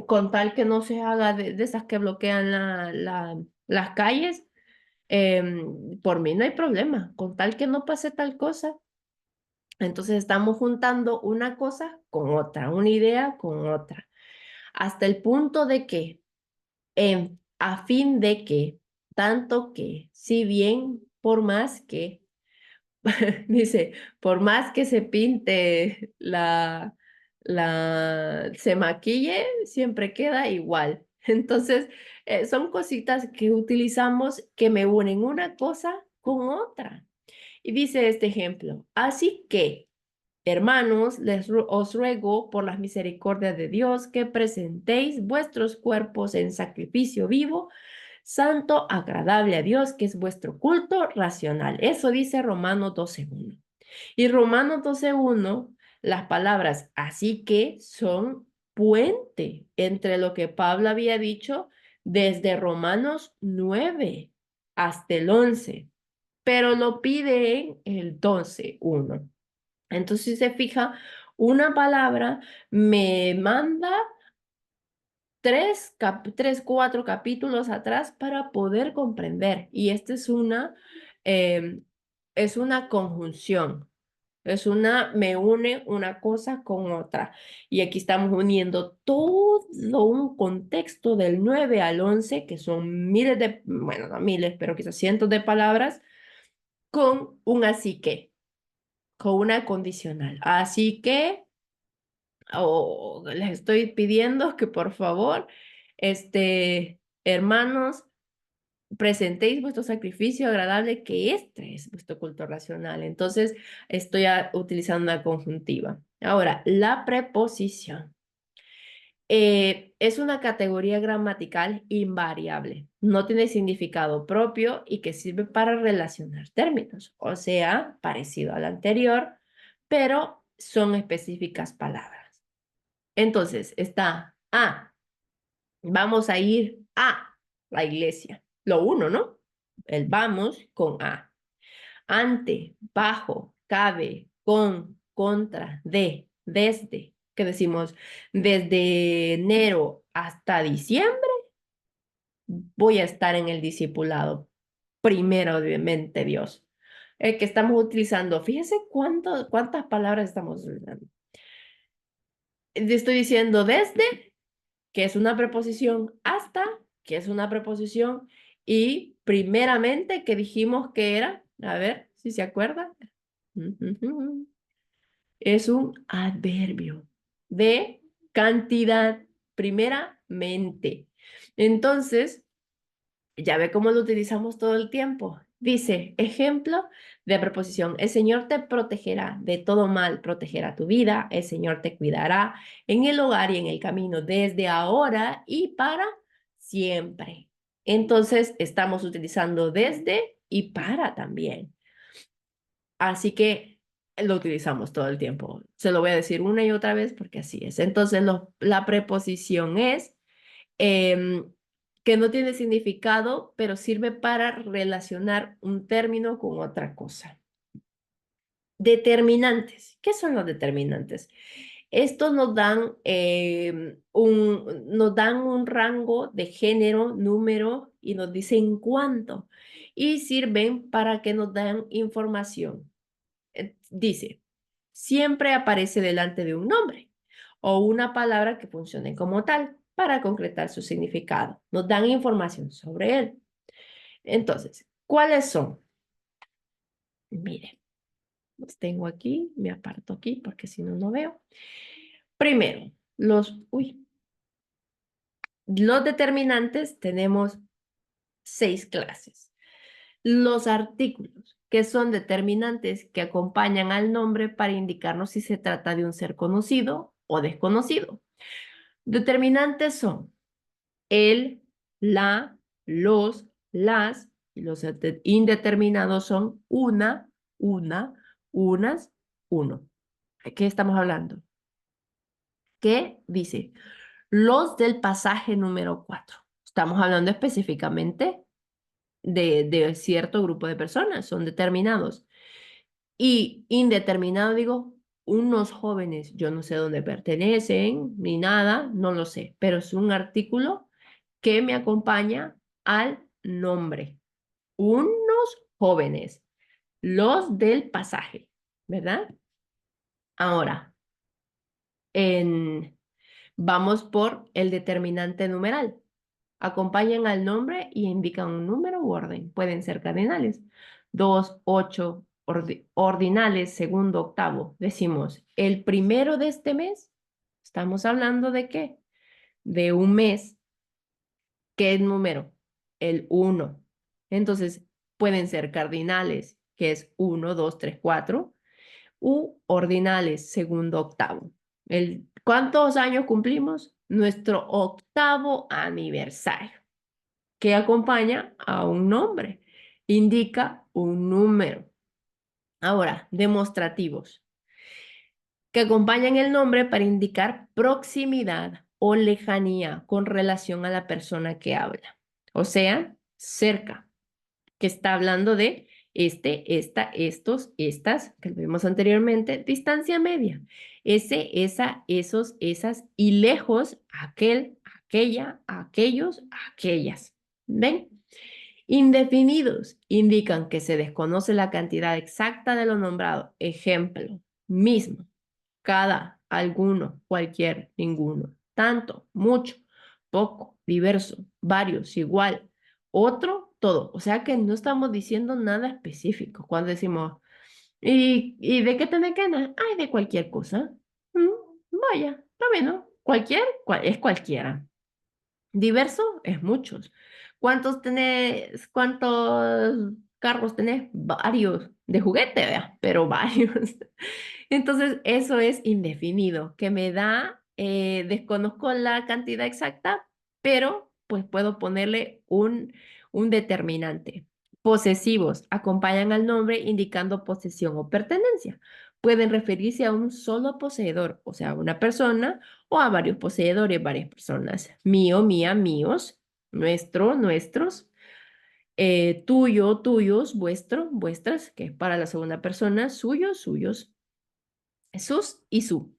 con tal que no se haga de esas que bloquean las calles, por mí no hay problema, con tal que no pase tal cosa. Entonces estamos juntando una cosa con otra, una idea con otra, hasta el punto de que, a fin de que, tanto que, si bien, por más que, dice, por más que se pinte se maquille, siempre queda igual. Entonces, son cositas que utilizamos que me unen una cosa con otra. Y dice este ejemplo, así que, hermanos, os ruego por las misericordias de Dios que presentéis vuestros cuerpos en sacrificio vivo, santo, agradable a Dios, que es vuestro culto racional. Eso dice Romanos 12:1. Y Romanos 12:1, las palabras así que son puente entre lo que Pablo había dicho desde Romanos 9 hasta el 11, pero lo pide en el 12:1. Entonces, si se fija, una palabra me manda cuatro capítulos atrás para poder comprender. Y esta es una conjunción. Me une una cosa con otra. Y aquí estamos uniendo todo un contexto del 9 al 11, que son miles bueno, no miles, pero quizás cientos de palabras, con un así que, con una condicional. Así que les estoy pidiendo que por favor, hermanos, presentéis vuestro sacrificio agradable, que este es vuestro culto racional. Entonces, estoy utilizando una conjuntiva. Ahora, la preposición. Es una categoría gramatical invariable. No tiene significado propio y que sirve para relacionar términos. O sea, parecido al anterior, pero son específicas palabras. Entonces, está A. Vamos a ir a la iglesia. Lo uno, ¿no? El vamos con A. ante, bajo, cabe, con, contra, de, desde. ¿Qué decimos? Desde enero hasta diciembre voy a estar en el discipulado. Primero, obviamente, Dios. Que estamos utilizando. Fíjese cuántas palabras estamos usando. Estoy diciendo desde, que es una preposición, hasta, que es una preposición, y primeramente, que dijimos que era, a ver si se acuerda, es un adverbio de cantidad, primeramente. Entonces, ya ve cómo lo utilizamos todo el tiempo. Dice, ejemplo de preposición, el Señor te protegerá de todo mal, protegerá tu vida, el Señor te cuidará en el hogar y en el camino desde ahora y para siempre. Entonces, estamos utilizando desde y para también. Así que lo utilizamos todo el tiempo. Se lo voy a decir una y otra vez porque así es. Entonces, la preposición es que no tiene significado, pero sirve para relacionar un término con otra cosa. Determinantes. ¿Qué son los determinantes? Estos nos dan un rango de género, número y nos dicen cuánto. Y sirven para que nos den información. Dice, siempre aparece delante de un nombre o una palabra que funcione como tal para concretar su significado. Nos dan información sobre él. Entonces, ¿cuáles son? Mire, los tengo aquí, me aparto aquí porque si no, no veo. Primero, los determinantes tenemos 6 clases. Los artículos, que son determinantes que acompañan al nombre para indicarnos si se trata de un ser conocido o desconocido. Determinantes son el, la, los, las, y los indeterminados son unas, uno. ¿De qué estamos hablando? ¿Qué dice? Los del pasaje número 4. Estamos hablando específicamente de cierto grupo de personas, son determinados. Y indeterminado, digo, unos jóvenes, yo no sé dónde pertenecen ni nada, no lo sé, pero es un artículo que me acompaña al nombre. Unos jóvenes, los del pasaje, ¿verdad? Ahora, vamos por el determinante numeral. Acompañan al nombre y indican un número u orden. Pueden ser cardinales. 2, 8, ordinales, segundo, octavo. Decimos, el primero de este mes, ¿estamos hablando de qué? De un mes. ¿Qué número? El 1. Entonces, pueden ser cardinales, que es 1, 2, 3, 4, u ordinales, segundo, octavo. ¿Cuántos años cumplimos? Nuestro octavo aniversario, que acompaña a un nombre, indica un número. Ahora, demostrativos, que acompañan el nombre para indicar proximidad o lejanía con relación a la persona que habla. O sea, cerca, que está hablando de esta, estos, estas, que lo vimos anteriormente, distancia media. Ese, esa, esos, esas, y lejos, aquel, aquella, aquellos, aquellas. ¿Ven? Indefinidos indican que se desconoce la cantidad exacta de lo nombrado. Ejemplo, mismo, cada, alguno, cualquier, ninguno, tanto, mucho, poco, diverso, varios, igual, otro, todo. O sea que no estamos diciendo nada específico cuando decimos, ¿y de qué tenés ganas? Ay, de cualquier cosa. Mm, vaya, está bien, ¿no? Es cualquiera. Diverso es muchos. ¿Cuántos tenés? ¿Cuántos carros tenés? Varios. De juguete, vea, pero varios. Entonces, eso es indefinido, que me da, desconozco la cantidad exacta, pero pues puedo ponerle un determinante. Posesivos acompañan al nombre indicando posesión o pertenencia. Pueden referirse a un solo poseedor, o sea, a una persona, o a varios poseedores, varias personas. Mío, mía, míos, nuestro, nuestros. Tuyo, tuyos, vuestro, vuestras, que es para la segunda persona, suyos, suyos, sus y su.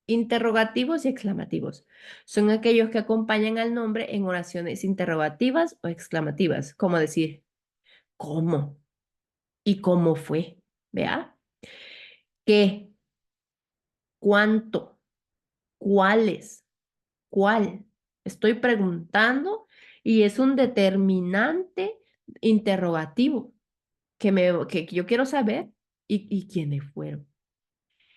Interrogativos y exclamativos. Son aquellos que acompañan al nombre en oraciones interrogativas o exclamativas, como decir, ¿cómo? ¿Y cómo fue? ¿Vea? ¿Qué? ¿Cuánto? ¿Cuáles? ¿Cuál? Estoy preguntando y es un determinante interrogativo que yo quiero saber y quiénes fueron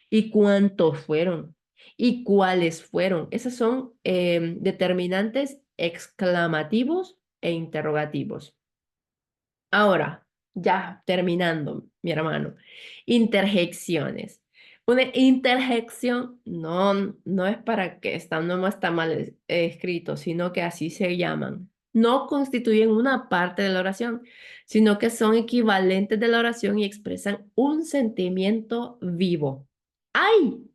y cuántos fueron y cuáles fueron. Esos son determinantes exclamativos e interrogativos. Ahora, ya terminando, mi hermano, interjecciones. Una interjección no es para que no está mal escrito, sino que así se llaman. No constituyen una parte de la oración, sino que son equivalentes de la oración y expresan un sentimiento vivo. ¡Ay!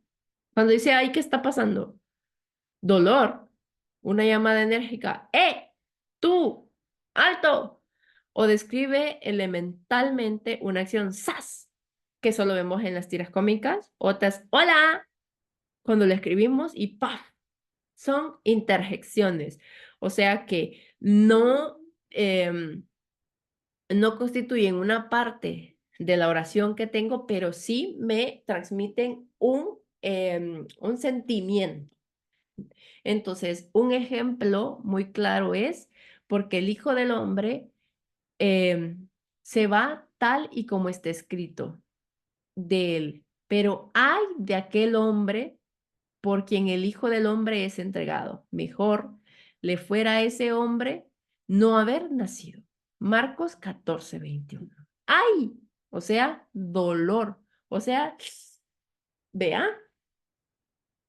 Cuando dice ay, ¿qué está pasando? Dolor, una llamada enérgica, ¡tú! ¡Alto! O describe elementalmente una acción ¡zas! Que solo vemos en las tiras cómicas. Otras, ¡hola! Cuando lo escribimos y ¡paf! Son interjecciones. O sea que no constituyen una parte de la oración que tengo, pero sí me transmiten un sentimiento. Entonces, un ejemplo muy claro es porque el Hijo del Hombre se va tal y como está escrito de él, pero hay de aquel hombre por quien el Hijo del Hombre es entregado. Mejor le fuera a ese hombre no haber nacido. Marcos 14:21. ¡Ay! O sea, dolor. O sea, vea,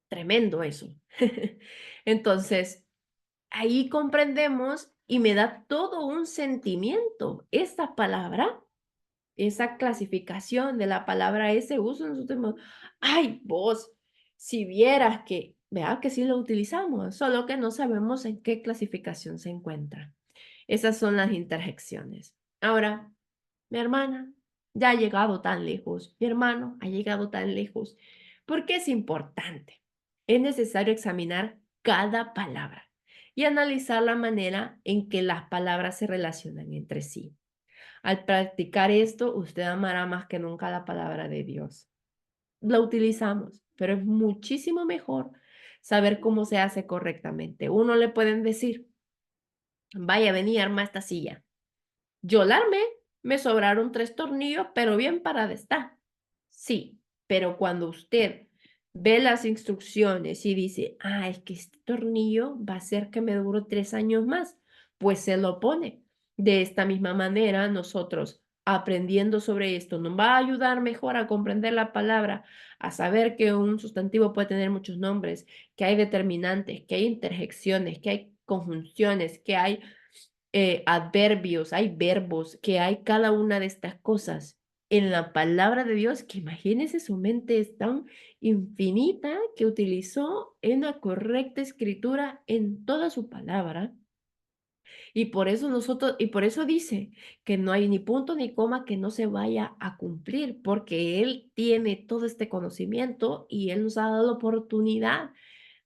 tremendo eso. Entonces, ahí comprendemos y me da todo un sentimiento. Esta palabra, esa clasificación de la palabra, ese uso, nosotros decimos, ay, vos, si vieras que, vea que sí lo utilizamos, solo que no sabemos en qué clasificación se encuentra. Esas son las interjecciones. Ahora, mi hermana ya ha llegado tan lejos, mi hermano ha llegado tan lejos, porque es importante. Es necesario examinar cada palabra y analizar la manera en que las palabras se relacionan entre sí. Al practicar esto, usted amará más que nunca la palabra de Dios. La utilizamos, pero es muchísimo mejor saber cómo se hace correctamente. Uno le pueden decir, vaya, vení, arma esta silla. Yo la armé, me sobraron 3 tornillos, pero bien parada está. Sí, pero cuando usted ve las instrucciones y dice, ah, es que este tornillo va a hacer que me dure 3 años más, pues se lo pone. De esta misma manera, nosotros aprendiendo sobre esto nos va a ayudar mejor a comprender la palabra, a saber que un sustantivo puede tener muchos nombres, que hay determinantes, que hay interjecciones, que hay conjunciones, que hay adverbios, hay verbos, que hay cada una de estas cosas en la palabra de Dios, que imagínese su mente es tan infinita que utilizó una correcta escritura en toda su palabra. Y por eso y por eso dice que no hay ni punto ni coma que no se vaya a cumplir, porque Él tiene todo este conocimiento y Él nos ha dado la oportunidad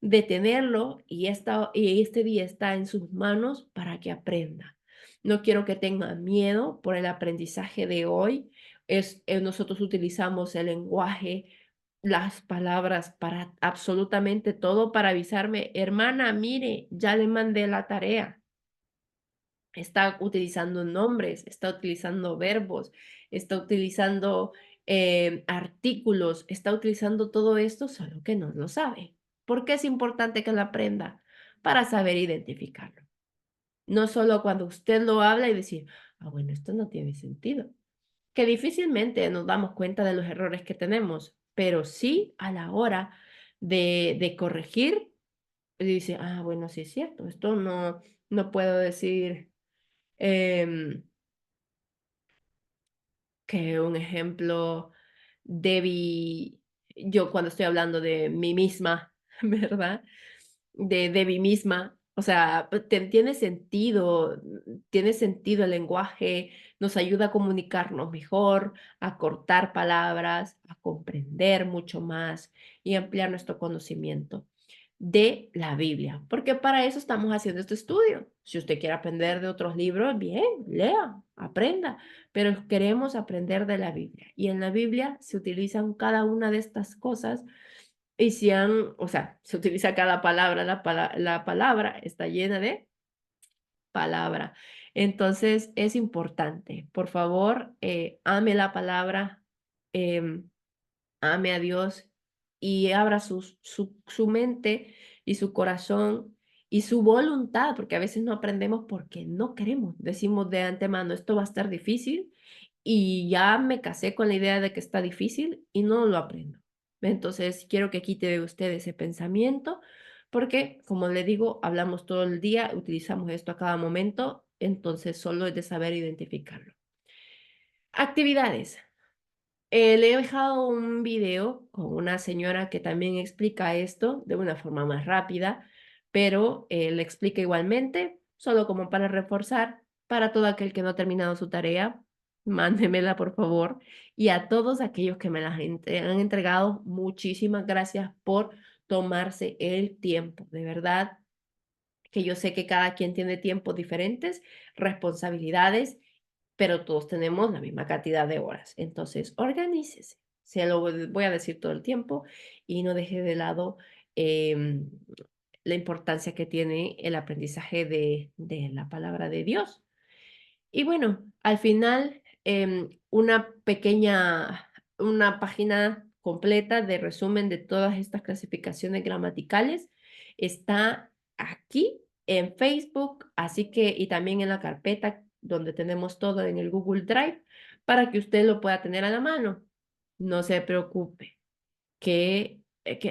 de tenerlo y este día está en sus manos para que aprenda. No quiero que tenga miedo por el aprendizaje de hoy. Nosotros utilizamos el lenguaje, las palabras para absolutamente todo, para avisarme, hermana, mire, ya le mandé la tarea. Está utilizando nombres, está utilizando verbos, está utilizando artículos, está utilizando todo esto, solo que no lo sabe. ¿Por qué es importante que lo aprenda? Para saber identificarlo. No solo cuando usted lo habla y decir, ah, bueno, esto no tiene sentido. Que difícilmente nos damos cuenta de los errores que tenemos, pero sí a la hora de corregir, dice, ah, bueno, sí es cierto, esto no puedo decir em, que un ejemplo debí, yo cuando estoy hablando de mí misma, ¿verdad? De mí misma, O sea, tiene sentido el lenguaje, nos ayuda a comunicarnos mejor, a cortar palabras, a comprender mucho más y ampliar nuestro conocimiento de la Biblia, porque para eso estamos haciendo este estudio. Si usted quiere aprender de otros libros, bien, lea, aprenda, pero queremos aprender de la Biblia. Y en la Biblia se utilizan cada una de estas cosas y si han, o sea, se utiliza cada palabra, la palabra está llena de palabra. Entonces es importante, por favor, ame la palabra, em, ame a Dios y abra su mente y su corazón y su voluntad, porque a veces no aprendemos porque no queremos. Decimos de antemano, esto va a estar difícil y ya me casé con la idea de que está difícil y no lo aprendo. Entonces, quiero que quite de usted ese pensamiento, porque, como le digo, hablamos todo el día, utilizamos esto a cada momento, entonces solo es de saber identificarlo. Actividades. Le he dejado un video con una señora que también explica esto de una forma más rápida, pero le explica igualmente, solo como para reforzar, para todo aquel que no ha terminado su tarea, mándemela por favor. Y a todos aquellos que me las han entregado, muchísimas gracias por tomarse el tiempo. De verdad que yo sé que cada quien tiene tiempos diferentes, responsabilidades, pero todos tenemos la misma cantidad de horas. Entonces, organícese. Se lo voy a decir todo el tiempo y no deje de lado em, la importancia que tiene el aprendizaje de la palabra de Dios. Y bueno, al final, una página completa de resumen de todas estas clasificaciones gramaticales está aquí en Facebook, así que, y también en la carpeta donde tenemos todo en el Google Drive, para que usted lo pueda tener a la mano. No se preocupe, que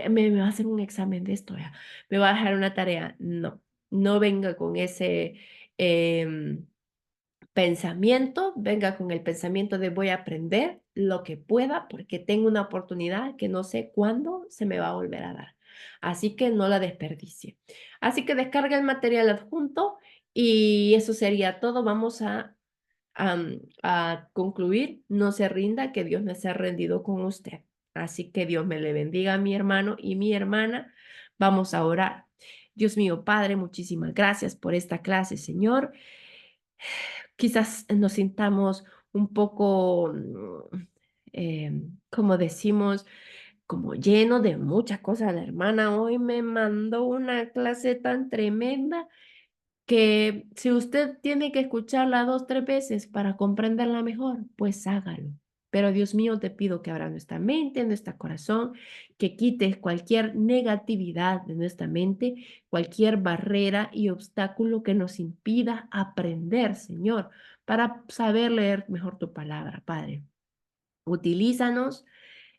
me va a hacer un examen de esto, ya. Me va a dejar una tarea. No, no venga con ese... em, pensamiento, venga con el pensamiento de voy a aprender lo que pueda porque tengo una oportunidad que no sé cuándo se me va a volver a dar. Así que no la desperdicie. Así que descarga el material adjunto y eso sería todo. Vamos a concluir. No se rinda, que Dios no se ha rendido con usted. Así que Dios me le bendiga a mi hermano y mi hermana. Vamos a orar. Dios mío, Padre, muchísimas gracias por esta clase, Señor. Quizás nos sintamos un poco, como decimos, como lleno de muchas cosas. La hermana hoy me mandó una clase tan tremenda que si usted tiene que escucharla 2, 3 veces para comprenderla mejor, pues hágalo. Pero Dios mío, te pido que abra nuestra mente, nuestro corazón, que quites cualquier negatividad de nuestra mente, cualquier barrera y obstáculo que nos impida aprender, Señor, para saber leer mejor tu palabra, Padre. Utilízanos,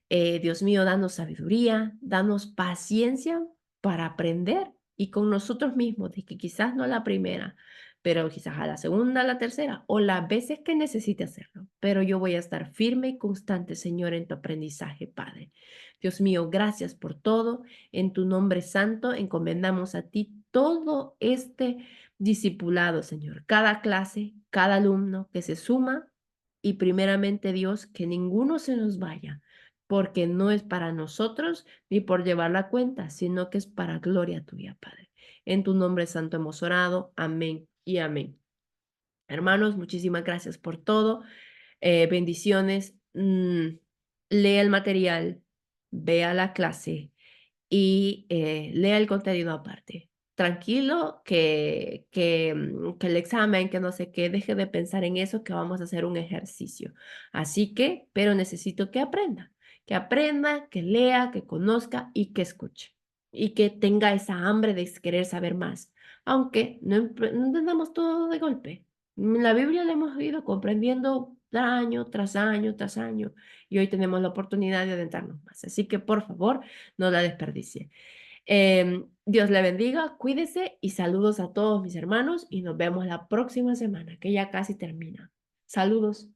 Dios mío, danos sabiduría, danos paciencia para aprender y con nosotros mismos, de que quizás no la primera, pero quizás a la segunda, a la tercera o las veces que necesite hacerlo. Pero yo voy a estar firme y constante, Señor, en tu aprendizaje, Padre. Dios mío, gracias por todo. En tu nombre santo encomendamos a ti todo este discipulado, Señor. Cada clase, cada alumno que se suma y primeramente, Dios, que ninguno se nos vaya porque no es para nosotros ni por llevar la cuenta, sino que es para gloria tuya, Padre. En tu nombre santo hemos orado. Amén y amén. Hermanos, muchísimas gracias por todo. Bendiciones. Lea el material, vea la clase y lea el contenido aparte. Tranquilo, que el examen, que no sé qué, deje de pensar en eso, que vamos a hacer un ejercicio. Así que, pero necesito que aprenda, que lea, que conozca y que escuche. Y que tenga esa hambre de querer saber más. Aunque no entendamos todo de golpe. La Biblia la hemos ido comprendiendo año tras año tras año y hoy tenemos la oportunidad de adentrarnos más. Así que por favor, no la desperdicie. Dios le bendiga, cuídese y saludos a todos mis hermanos y nos vemos la próxima semana, que ya casi termina. Saludos.